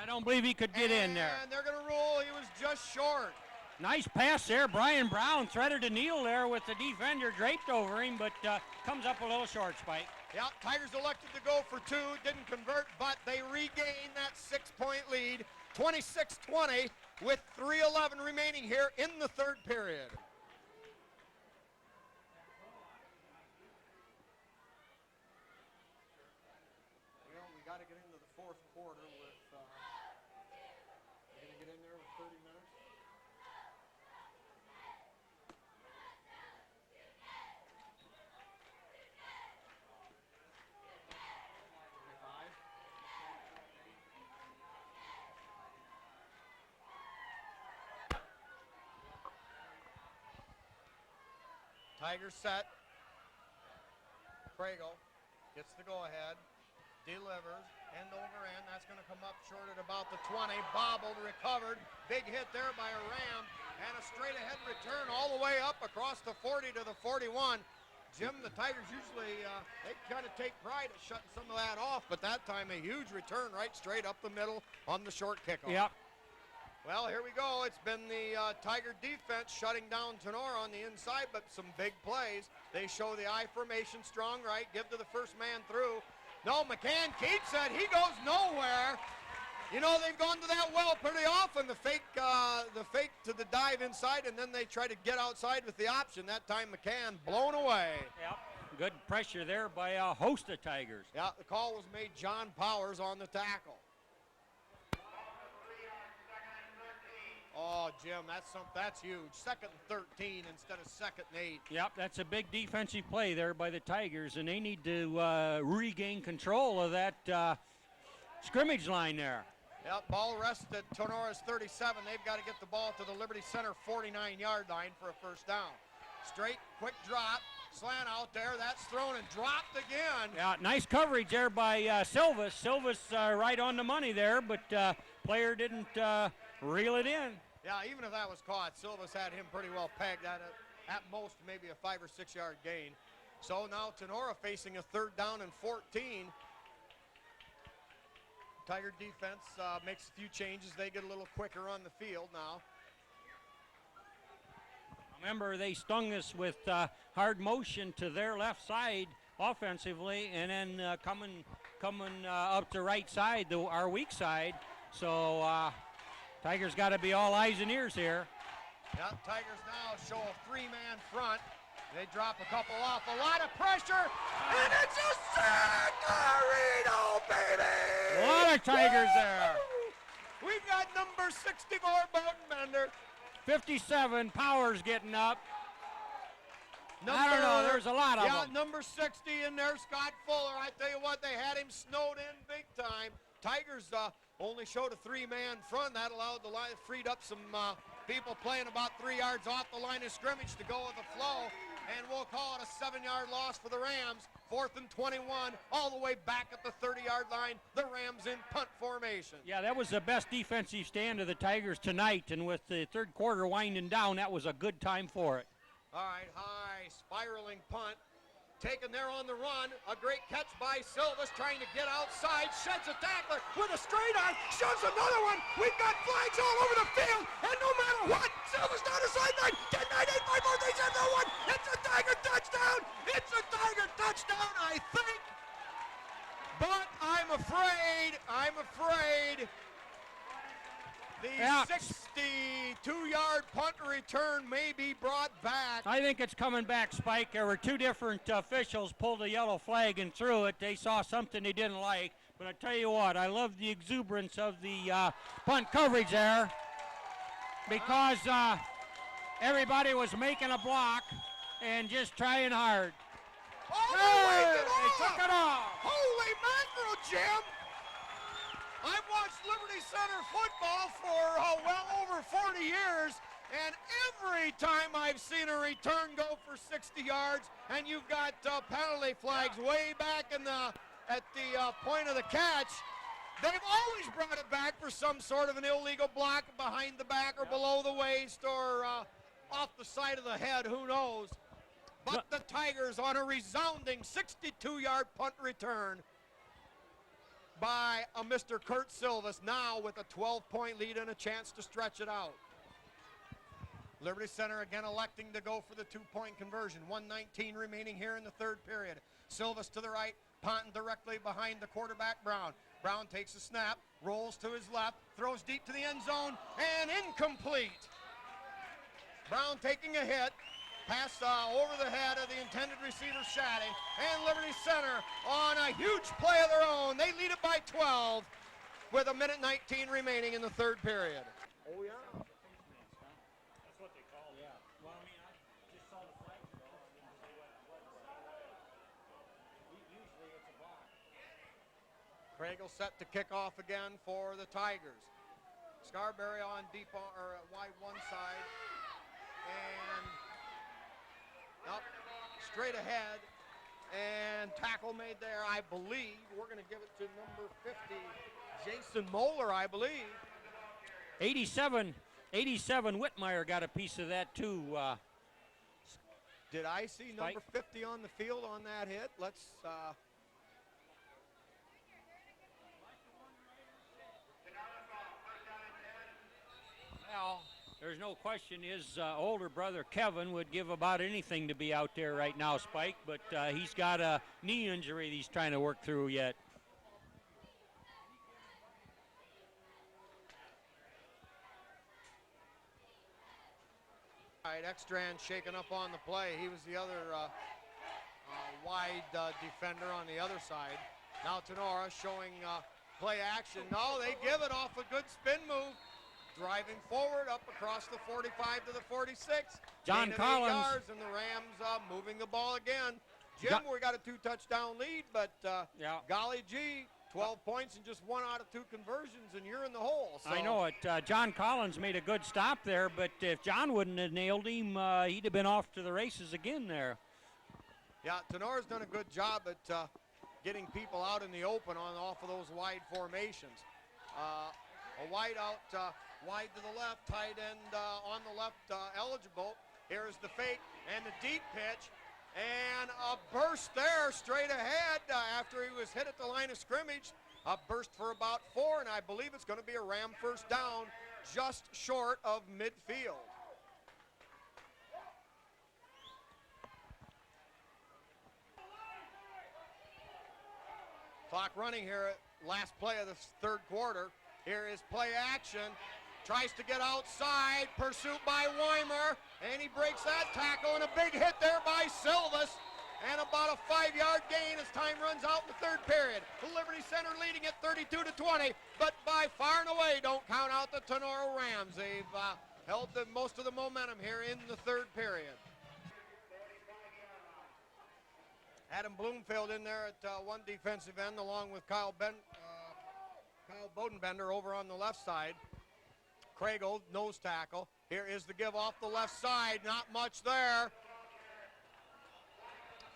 I don't believe he could get in there. And they're going to rule he was just short. Nice pass there. Brian Brown threaded a kneel there with the defender draped over him, but comes up a little short, Spike. Yeah, Tigers elected to go for 2, didn't convert, but they regain that 6-point lead, 26-20, with 3:11 remaining here in the 3rd period. Well, we got to get into the 4th quarter with, we're going to get in there with 30 minutes. Tigers set. Prego gets the go-ahead, delivers, end over end. That's going to come up short at about the 20. Bobbled, recovered. Big hit there by a Ram, and a straight-ahead return all the way up across the 40 to the 41. Jim, the Tigers usually, they kind of take pride at shutting some of that off, but that time a huge return right straight up the middle on the short kickoff. Yep. Well, here we go. It's been the Tiger defense shutting down Tinora on the inside, but some big plays. They show the I formation, strong right, give to the first man through. No, McCann keeps it. He goes nowhere. You know, they've gone to that well pretty often, the fake to the dive inside, and then they try to get outside with the option. That time McCann blown away. Yep. Good pressure there by a host of Tigers. Yeah, the call was made John Powers on the tackle. Oh, Jim, that's huge. 2nd and 13 instead of 2nd and 8. Yep, that's a big defensive play there by the Tigers, and they need to regain control of that scrimmage line there. Yep, ball rests at Tinora's 37. They've got to get the ball to the Liberty Center 49-yard line for a first down. Straight, quick drop, Slant out there. That's thrown and dropped again. Yeah, nice coverage there by Silvas. Silvas right on the money there, but player didn't reel it in. Yeah, even if that was caught, Silvas had him pretty well pegged at most maybe a 5 or 6 yard gain. So now Tinora facing a 3rd down and 14. Tiger defense makes a few changes. They get a little quicker on the field now. Remember, they stung us with hard motion to their left side offensively, and then coming up the right side, our weak side. So Tigers got to be all eyes and ears here. Yeah, Tigers now show a 3-man front. They drop a couple off. A lot of pressure, and it's a Sagarino, baby! A lot of Tigers there. We've got number 64, Bodenbender. 57, Powers getting up. I don't know, there's a lot of them. Yeah, number 60 in there, Scott Fuller. I tell you what, they had him snowed in big time. Tigers only showed a 3-man front. That allowed the line, freed up some people playing about 3 yards off the line of scrimmage to go with the flow. And we'll call it a 7-yard loss for the Rams. 4th and 21, all the way back at the 30-yard line. The Rams in punt formation. Yeah, that was the best defensive stand of the Tigers tonight. And with the 3rd quarter winding down, that was a good time for it. All right, high spiraling punt. Taken there on the run. A great catch by Silvas trying to get outside. Sheds a tackler with a straight arm. Shoves another one. We've got flags all over the field. And no matter what, Silvas down the sideline. 10, 9, 8, 5, 4, 3, 7, 1. It's a Tiger touchdown. It's a Tiger touchdown, I think. But I'm afraid the 62-yard punt return may be brought back. I think it's coming back, Spike. There were 2 different officials pulled a yellow flag and threw it. They saw something they didn't like. But I tell you what, I love the exuberance of the punt coverage there because everybody was making a block and just trying hard. Oh, they took it off. Holy mackerel, Jim. I've watched Liberty Center football for well over 40 years, and every time I've seen a return go for 60 yards, and you've got penalty flags way back at the point of the catch, they've always brought it back for some sort of an illegal block behind the back or below the waist or off the side of the head, who knows. But the Tigers on a resounding 62-yard punt return by Mr. Kurt Silvas, now with a 12-point lead and a chance to stretch it out. Liberty Center again electing to go for the 2-point conversion. 1:19 remaining here in the 3rd period. Silvas to the right, Ponton directly behind the quarterback, Brown. Brown takes a snap, rolls to his left, throws deep to the end zone, and incomplete. Brown taking a hit. Pass over the head of the intended receiver, Shaddy, and Liberty Center on a huge play of their own. They lead it by 12 with 1:19 remaining in the 3rd period. Oh, yeah. That's what they call it. Yeah. Well, I mean, I just saw the flag go, and they went, usually it's a block. Craigle set to kick off again for the Tigers. Scarberry on deep or wide one side, and up straight ahead, and tackle made there, I believe. We're going to give it to number 50, Jason Moeller, I believe. 87 Whitmire got a piece of that too. Did I see Spike? number 50 on the field on that hit? Let's Well, there's no question his older brother Kevin would give about anything to be out there right now, Spike, but he's got a knee injury that he's trying to work through yet. All right, Ekstrand shaken up on the play. He was the other wide defender on the other side. Now Tinora showing play action. No, they give it off a good spin move. Driving forward up across the 45 to the 46. John Gain of 8 Collins. yards, and the Rams moving the ball again. Jim, we got a 2-touchdown lead, but Yeah. golly gee, 12 points and just 1 out of 2 conversions, and you're in the hole. So. I know it. John Collins made a good stop there, but if John wouldn't have nailed him, he'd have been off to the races again there. Yeah, Tenora's done a good job at getting people out in the open off of those wide formations. A wide out, wide to the left, tight end on the left eligible. Here's the fake and the deep pitch. And a burst there straight ahead after he was hit at the line of scrimmage. A burst for about 4, and I believe it's going to be a Ram first down just short of midfield. Clock running here at last play of the third quarter. Here is play action. Tries to get outside, pursuit by Weimer, and he breaks that tackle, and a big hit there by Silvas, and about a 5-yard gain as time runs out in the third period. The Liberty Center leading at 32-20, but by far and away don't count out the Tinora Rams. They've held most of the momentum here in the third period. Adam Bloomfield in there at one defensive end, along with Kyle Bodenbender over on the left side. Craigle, nose tackle. Here is the give off the left side. Not much there.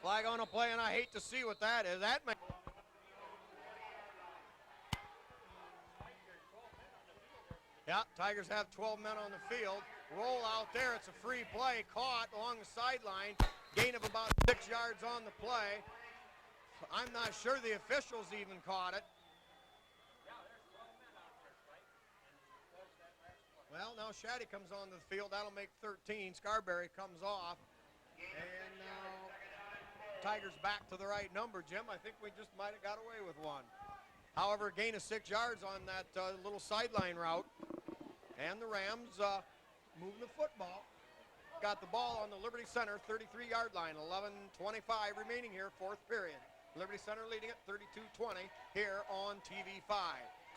Flag on a play, and I hate to see what that is. That may... Yeah, Tigers have 12 men on the field. Roll out there. It's a free play. Caught along the sideline. Gain of about 6 yards on the play. I'm not sure the officials even caught it. Well, now Shaddy comes on the field. That'll make 13. Scarberry comes off. And now Tigers back to the right number, Jim. I think we just might have got away with one. However, gain of 6 yards on that little sideline route. And the Rams moving the football. Got the ball on the Liberty Center 33-yard line. 11:25 remaining here, fourth period. Liberty Center leading at 32-20 here on TV5.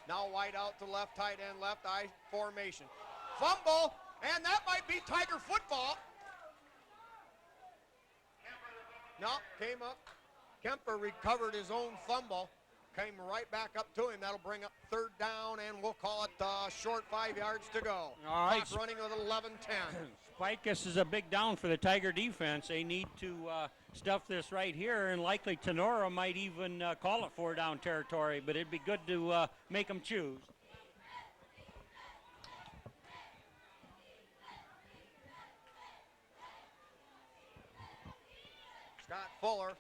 Now wide out to left, tight end left, I formation. Fumble, and that might be Tiger football. No, came up. Kemper recovered his own fumble. Came right back up to him. That'll bring up third down, and we'll call it short 5 yards to go. All right. Clock running with 11:10. Spike, this is a big down for the Tiger defense. They need to stuff this right here, and likely Tinora might even call it 4-down territory, but it'd be good to make them choose. Scott Fuller,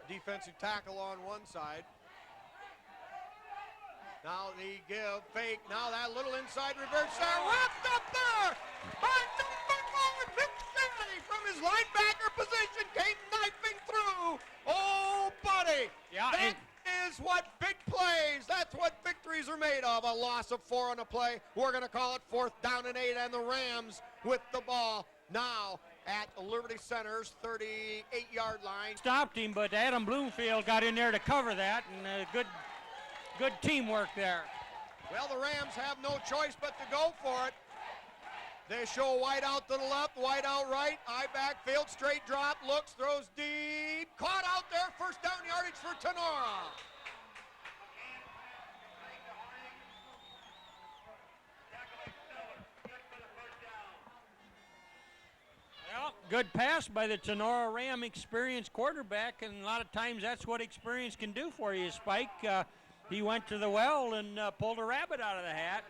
defensive tackle on one side. Now the give, fake, now that little inside reverse there, wrapped up there by number 1, Vic Kennedy from his linebacker position, came knifing through. Oh, buddy, Yeah, that is what big plays, that's what victories are made of. A loss of 4 on a play. We're going to call it 4th down and 8, and the Rams with the ball now at Liberty Center's 38-yard line. Stopped him, but Adam Bloomfield got in there to cover that, and good teamwork there. Well, the Rams have no choice but to go for it. They show wide out to the left, wide out right, eye backfield, straight drop, looks, throws deep, caught out there, first down yardage for Tinora. Well, good pass by the Tinora Ram experienced quarterback, and a lot of times that's what experience can do for you, Spike. He went to the well and pulled a rabbit out of the hat.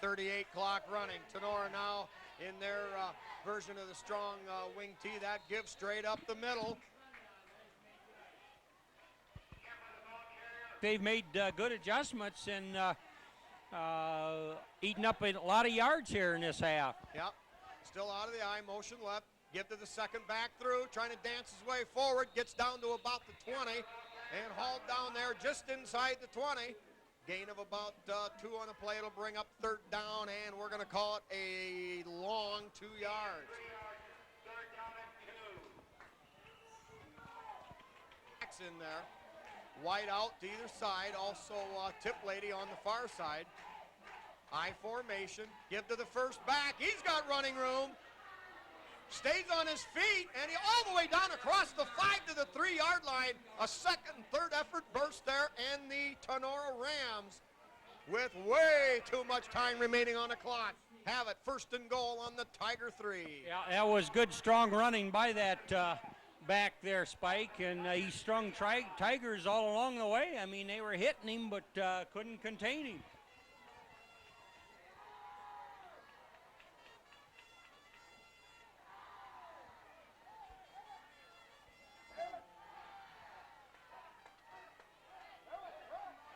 .38 clock running. Tinora now in their version of the strong wing tee. That gives straight up the middle. They've made good adjustments and eating up a lot of yards here in this half. Yep, still out of the eye, motion left. Give to the second back through, trying to dance his way forward. Gets down to about the 20 and hauled down there just inside the 20. Gain of about 2 on the play. It'll bring up third down, and we're going to call it a long 2 yards. Backs in there. Wide out to either side. Also tip lady on the far side. I formation. Give to the first back. He's got running room. stays on his feet, and he all the way down across the 5 to the 3-yard line. A second and third effort burst there, and the Tinora Rams, with way too much time remaining on the clock, have it first and goal on the Tiger 3. Yeah, that was good, strong running by that back there, Spike, and he strung Tigers all along the way. I mean, they were hitting him, but couldn't contain him.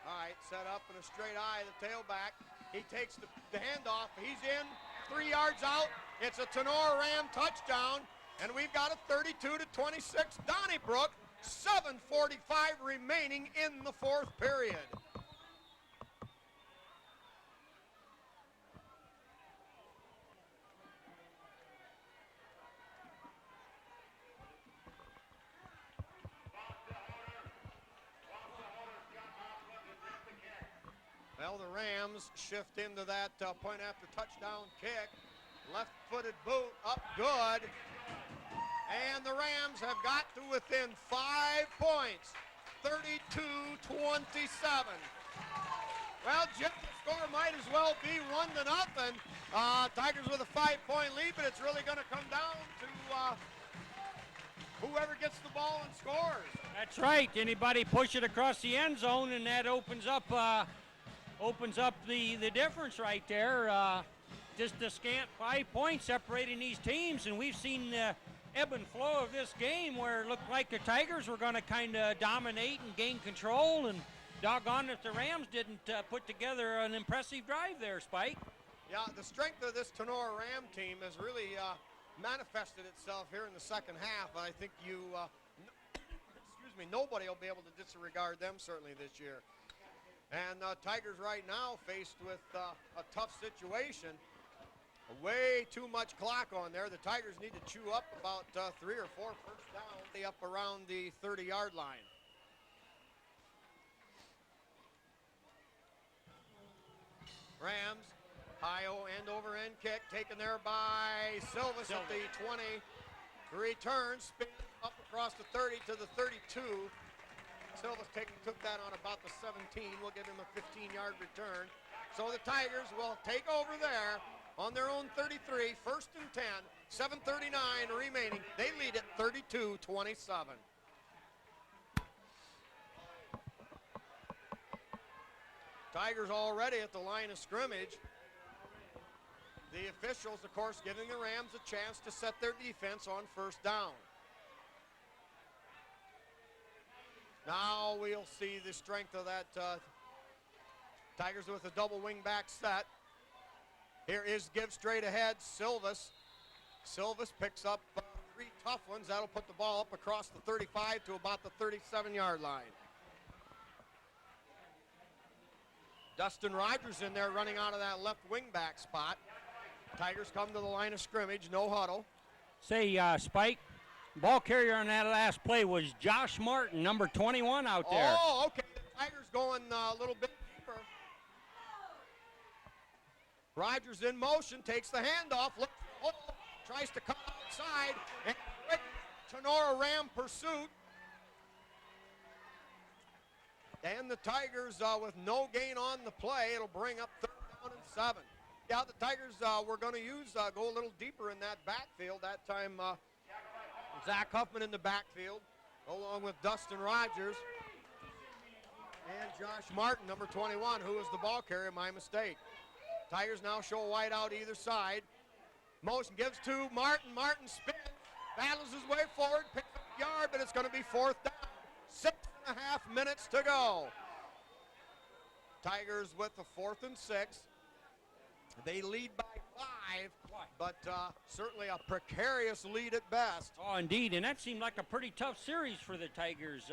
All right, set up in a straight eye, the tailback. He takes the handoff. He's in, 3 yards out. It's a Tinora Ram touchdown, and we've got a 32-26 Donnybrook. 7:45 remaining in the fourth period. Well, the Rams shift into that point after touchdown kick. Left-footed boot up good. And the Rams have got to within 5 points, 32-27. Well, Jim, the score might as well be 1-0. Tigers with a 5-point lead, but it's really going to come down to whoever gets the ball and scores. That's right. Anybody push it across the end zone, and that opens up the difference right there. Just a scant 5 points separating these teams, and we've seen the ebb and flow of this game where it looked like the Tigers were going to kind of dominate and gain control, and doggone if the Rams didn't put together an impressive drive there, Spike. Yeah, the strength of this Tinora Ram team has really manifested itself here in the second half. I think nobody will be able to disregard them certainly this year. And Tigers right now faced with a tough situation. Way too much clock on there. The Tigers need to chew up about 3 or 4 first down up around the 30-yard line. Rams, high end over end kick taken there by Silvas at the 20. Return, spin up across the 30 to the 32. Silvas took that on about the 17. We'll give him a 15-yard return. So the Tigers will take over there on their own 33, first and 10, 7:39 remaining. They lead at 32-27. Tigers already at the line of scrimmage. The officials, of course, giving the Rams a chance to set their defense on first down. Now we'll see the strength of that Tigers with a double wing back set. Here is give straight ahead, Silvas. Silvas picks up 3 tough ones. That'll put the ball up across the 35 to about the 37-yard line. Dustin Rogers in there running out of that left wing back spot. Tigers come to the line of scrimmage, no huddle. Say, Spike, ball carrier on that last play was Josh Martin, number 21 out there. Oh, okay. The Tigers going a little bit deeper. Rogers in motion, takes the handoff, looks for the hole, tries to come outside, and quick Tinora Ram pursuit. And the Tigers with no gain on the play, it'll bring up 3rd down and 7. Yeah, the Tigers were going to go a little deeper in that backfield. That time, Zach Huffman in the backfield, along with Dustin Rogers and Josh Martin, number 21, who was the ball carrier, my mistake. Tigers now show a wide out either side. Motion gives to Martin. Martin spins, battles his way forward, picks up a yard, but it's going to be 4th down. 6.5 minutes to go. Tigers with the 4th and 6. They lead by 5, but certainly a precarious lead at best. Oh, indeed, and that seemed like a pretty tough series for the Tigers,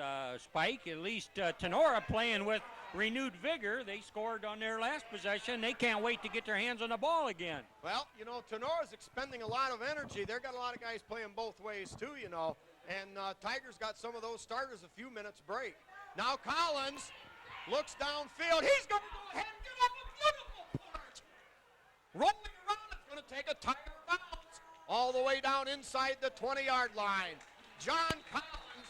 Spike. At least Tinora playing with renewed vigor. They scored on their last possession. They can't wait to get their hands on the ball again. Well, you know, Tenora's expending a lot of energy. They've got a lot of guys playing both ways too, you know. And Tigers got some of those starters a few minutes break. Now Collins looks downfield. He's going to go ahead and get up a beautiful punch. Rolling around, it's going to take a Tiger bounce all the way down inside the 20-yard line. John Collins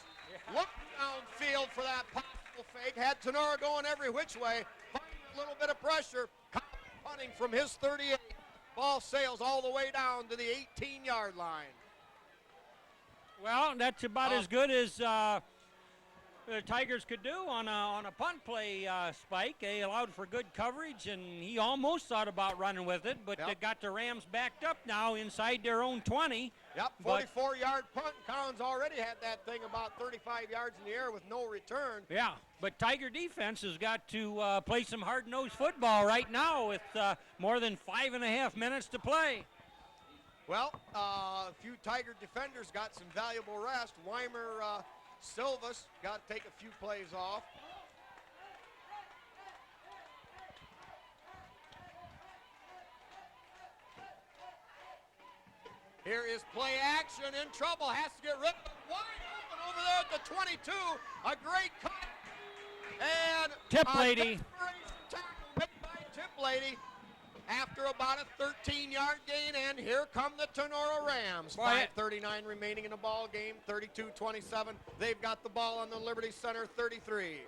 looked downfield for that possible fake, had Tinora going every which way, finding a little bit of pressure. Collins punting from his 38. Ball sails all the way down to the 18-yard line. Well, that's about as good as the Tigers could do on a punt play, Spike. They allowed for good coverage, and he almost thought about running with it, but they got the Rams backed up now inside their own 20. Yep, 44-yard punt. Collins already had that thing about 35 yards in the air with no return. Yeah, but Tiger defense has got to play some hard-nosed football right now with more than 5.5 minutes to play. Well, a few Tiger defenders got some valuable rest. Weimer, Silvas got to take a few plays off. Here is play action, in trouble, has to get rid of it. Wide open over there at the 22. A great cut. And Tip Lady. Tackle made by Tip Lady after about a 13-yard gain, and here come the Tinora Rams. 5:39 remaining in the ball game, 32-27. They've got the ball on the Liberty Center 33.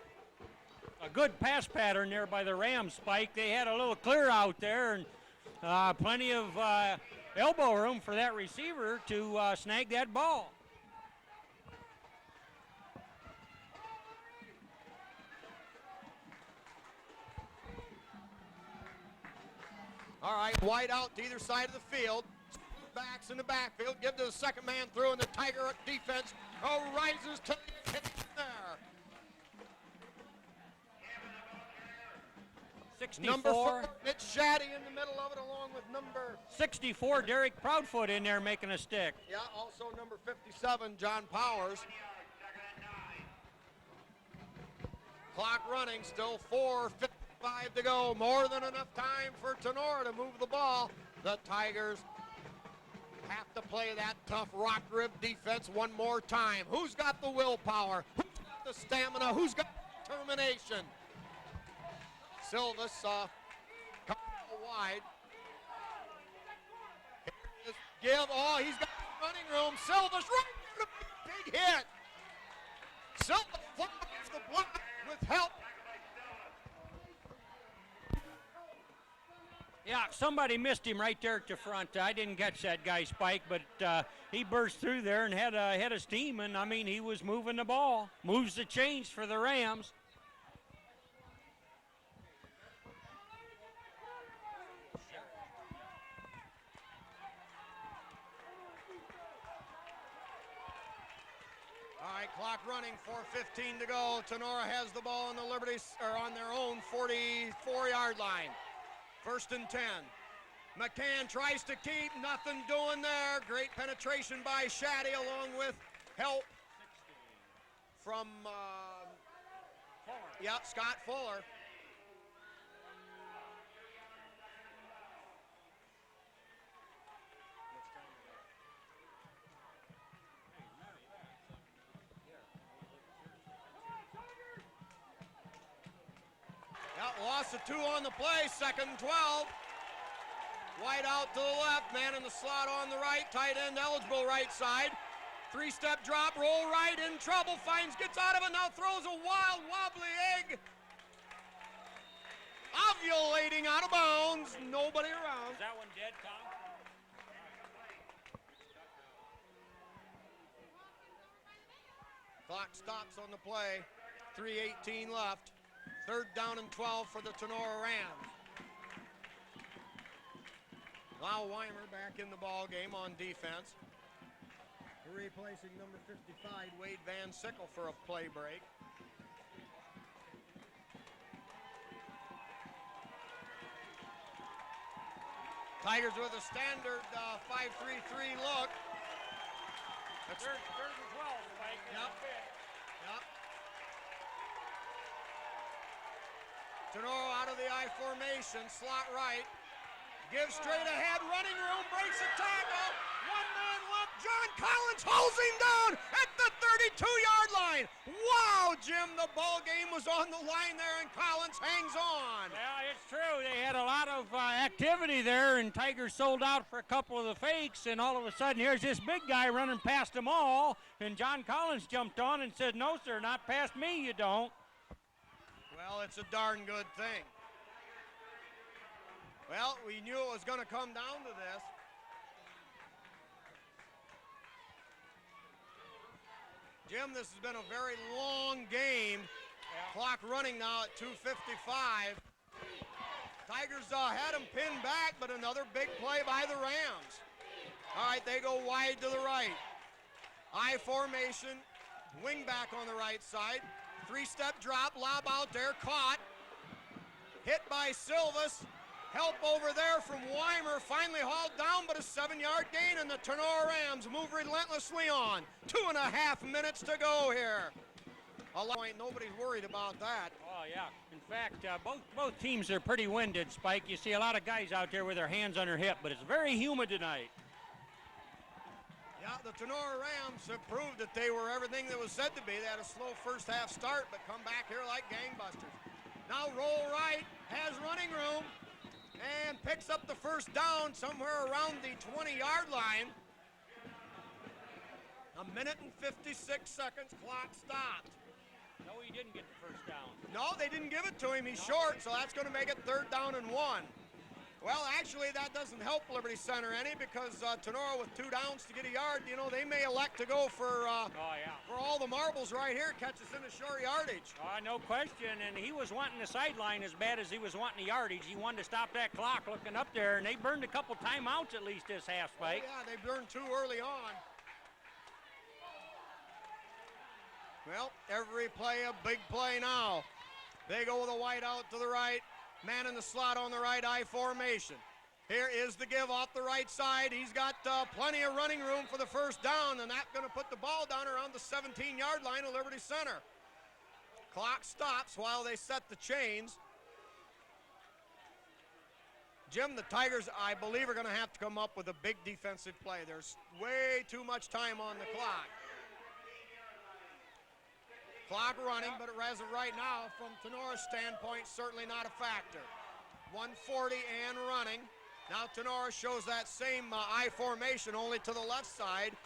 A good pass pattern there by the Rams, Spike. They had a little clear out there, and plenty of elbow room for that receiver to snag that ball. All right, wide out to either side of the field. Backs in the backfield, give to the second man through, and the Tiger defense rises to the occasion there. 64. Number 4, Mitch Shaddy in the middle of it, along with number 64, Derek Proudfoot in there making a stick. Yeah, also number 57, John Powers. Clock running, still 4:55 to go. More than enough time for Tinora to move the ball. The Tigers have to play that tough rock rib defense one more time. Who's got the willpower? Who's got the stamina? Who's got the determination? Silvas coming wide. Give. Oh, he's got running room. Silvas right there to big hit. Silvas flies the block with help. Yeah, somebody missed him right there at the front. I didn't catch that guy, Spike, but he burst through there and had a head of steam, and I mean, he was moving the ball. Moves the chains for the Rams. All right, clock running, 4:15 to go. Tinora has the ball on the Liberty, or on their own 44-yard line. 1st and 10. McCann tries to keep, nothing doing there. Great penetration by Shaddy, along with help from Scott Fuller. Loss of 2 on the play, 2nd and 12. Wide out to the left, man in the slot on the right, tight end eligible right side. 3-step drop, roll right, in trouble, gets out of it, now throws a wild, wobbly egg. Ovulating out of bounds, nobody around. Is that one dead, Tom? Clock stops on the play, 3:18 left. 3rd down and 12 for the Tinora Rams. Now Weimer back in the ball game on defense. Replacing number 55, Wade Van Sickle, for a play break. Tigers with a standard 5-3-3 look. That's 3rd and 12, Spike. Yep. Tinora out of the I formation, slot right. Gives straight ahead, running room, breaks a tackle. 1 man left, John Collins hauls him down at the 32-yard line. Wow, Jim, the ball game was on the line there, and Collins hangs on. Yeah, it's true. They had a lot of activity there, and Tigers sold out for a couple of the fakes, and all of a sudden, here's this big guy running past them all, and John Collins jumped on and said, "No, sir, not past me, you don't." Well, it's a darn good thing. Well, we knew it was going to come down to this. Jim, this has been a very long game. Yeah. Clock running now at 2:55. Tigers had them pinned back, but another big play by the Rams. All right, they go wide to the right. I formation, wing back on the right side. Three-step drop, lob out there, caught. Hit by Silvas. Help over there from Weimer, finally hauled down, but a 7-yard gain, and the Tinora Rams move relentlessly on. 2.5 minutes to go here. Nobody's worried about that. Oh, yeah. In fact, both teams are pretty winded, Spike. You see a lot of guys out there with their hands on their hip, but it's very humid tonight. Yeah, the Tinora Rams have proved that they were everything that was said to be. They had a slow first half start, but come back here like gangbusters. Now roll right, has running room, and picks up the first down somewhere around the 20-yard line. 1:56 clock stopped. No, he didn't get the first down. No, they didn't give it to him. He's short, so that's going to make it 3rd down and 1. Well, actually, that doesn't help Liberty Center any, because Tinora with 2 downs to get a yard, you know, they may elect to go for all the marbles right here, catches in a short yardage. No question, and he was wanting the sideline as bad as he was wanting the yardage. He wanted to stop that clock looking up there, and they burned a couple timeouts at least this half, Spike. Oh, yeah, they burned 2 early on. Well, every play a big play now. They go with a wide out to the right. Man in the slot on the right, I formation. Here is the give off the right side. He's got plenty of running room for the first down, and that's going to put the ball down around the 17-yard line of Liberty Center. Clock stops while they set the chains. Jim, the Tigers, I believe, are going to have to come up with a big defensive play. There's way too much time on the clock. Clock running, but as of right now, from Tinora's standpoint, certainly not a factor. 1:40 and running. Now Tinora shows that same I formation, only to the left side.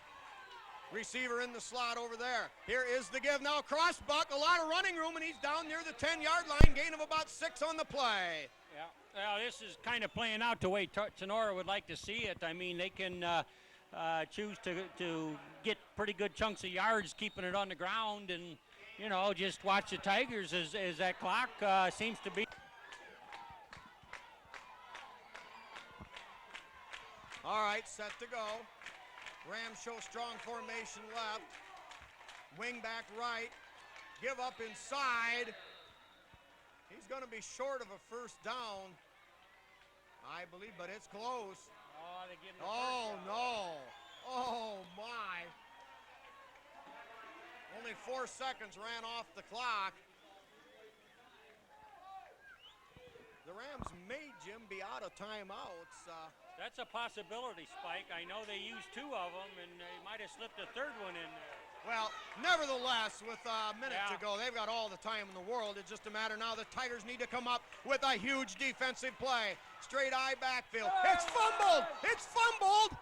Receiver in the slot over there. Here is the give. Now cross buck, a lot of running room, and he's down near the 10-yard line, gain of about 6 on the play. Yeah, well, this is kind of playing out the way Tinora would like to see it. I mean, they can choose to get pretty good chunks of yards, keeping it on the ground, and you know, just watch the Tigers as that clock seems to be. All right, set to go. Rams show strong formation left. Wing back right. Give up inside. He's going to be short of a first down, I believe, but it's close. Oh, they give him the oh, first down. No. Oh, my. Only 4 seconds ran off the clock. The Rams may, Jim, be out of timeouts. That's a possibility, Spike. I know they used 2 of them, and they might have slipped a 3rd one in there. Well, nevertheless, with a minute to go, they've got all the time in the world. It's just a matter now the Tigers need to come up with a huge defensive play. Straight eye backfield. It's fumbled! It's fumbled!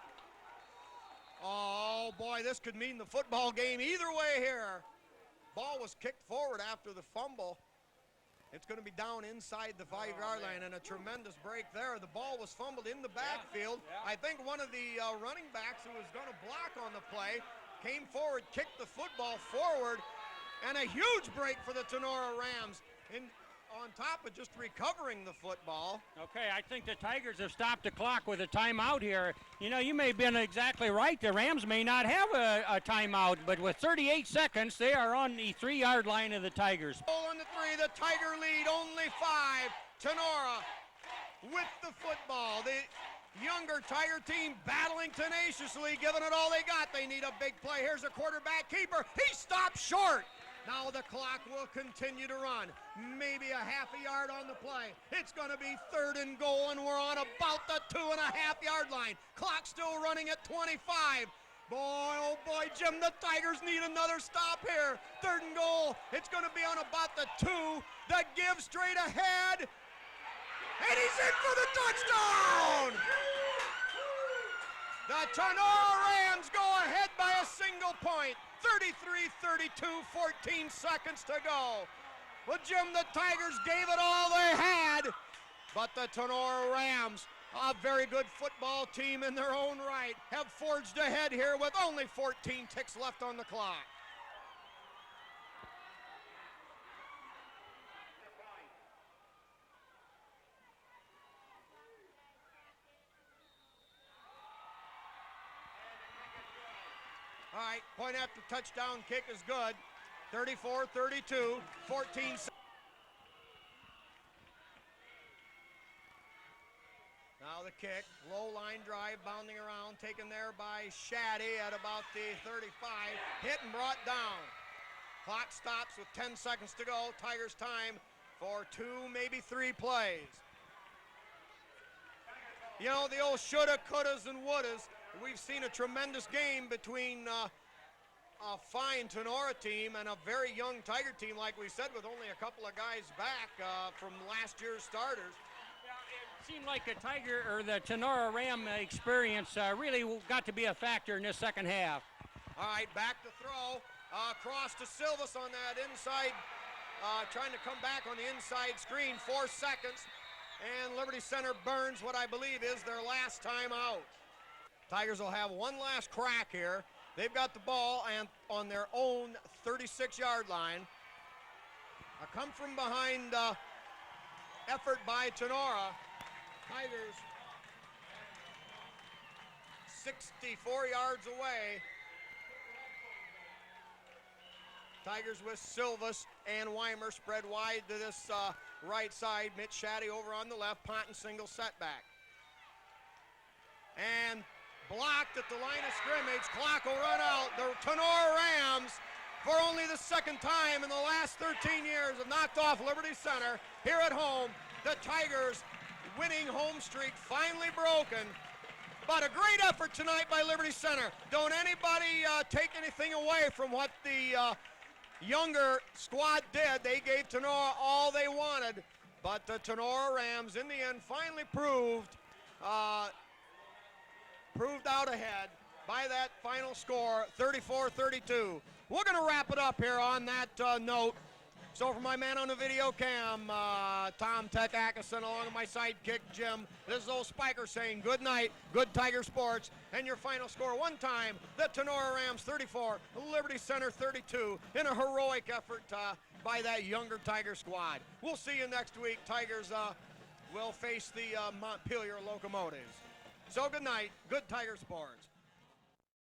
Oh, boy, this could mean the football game either way here. Ball was kicked forward after the fumble. It's going to be down inside the 5-yard line, and a tremendous break there. The ball was fumbled in the backfield. I think one of the running backs who was going to block on the play came forward, kicked the football forward, and a huge break for the Tinora Rams. On top of just recovering the football. Okay, I think the Tigers have stopped the clock with a timeout here. You know, you may have been exactly right. The Rams may not have a timeout, but with 38 seconds, they are on the 3-yard line of the Tigers. On the 3, the Tiger lead, only 5. Tinora with the football. The younger Tiger team battling tenaciously, giving it all they got. They need a big play. Here's a quarterback keeper. He stopped short. Now the clock will continue to run. Maybe a half a yard on the play. It's going to be 3rd and goal, and we're on about the 2.5-yard line. Clock still running at 25. Boy, oh boy, Jim, the Tigers need another stop here. 3rd and goal. It's going to be on about the 2. The give straight ahead. And he's in for the touchdown! The Tinora Rams go ahead by a single point. 33-32, 14 seconds to go. Well, Jim, the Tigers gave it all they had, but the Tinora Rams, a very good football team in their own right, have forged ahead here with only 14 ticks left on the clock. All right, point after touchdown kick is good. 34-32, 14. Now the kick, low line drive, bounding around, taken there by Shaddy at about the 35, hit and brought down. Clock stops with 10 seconds to go. Tigers time for 2, maybe 3 plays. You know, the old shoulda, couldas, and wouldas. We've seen a tremendous game between a fine Tinora team and a very young Tiger team, like we said, with only a couple of guys back from last year's starters. It seemed like the Tiger or the Tinora Ram experience really got to be a factor in this second half. All right, back to throw. Cross to Silvas on that inside, trying to come back on the inside screen. 4 seconds, and Liberty Center burns what I believe is their last time out. Tigers will have one last crack here. They've got the ball and on their own 36-yard line. A come from behind effort by Tinora. Tigers 64 yards away. Tigers with Silvas and Weimer spread wide to this right side. Mitch Shaddy over on the left. Ponton single setback. And blocked at the line of scrimmage. Clock will run out. The Tinora Rams, for only the second time in the last 13 years, have knocked off Liberty Center here at home. The Tigers winning home streak finally broken. But a great effort tonight by Liberty Center. Don't anybody take anything away from what the younger squad did. They gave Tinora all they wanted. But the Tinora Rams, in the end, finally proved out ahead by that final score, 34-32. We're going to wrap it up here on that note. So for my man on the video cam, Tom Tech Atkinson, along with my sidekick, Jim, this is old Spiker saying good night, good Tiger Sports, and your final score one time, the Tinora Rams 34, Liberty Center 32, in a heroic effort by that younger Tiger squad. We'll see you next week. Tigers will face the Montpelier Locomotives. So good night, good Tiger Sports.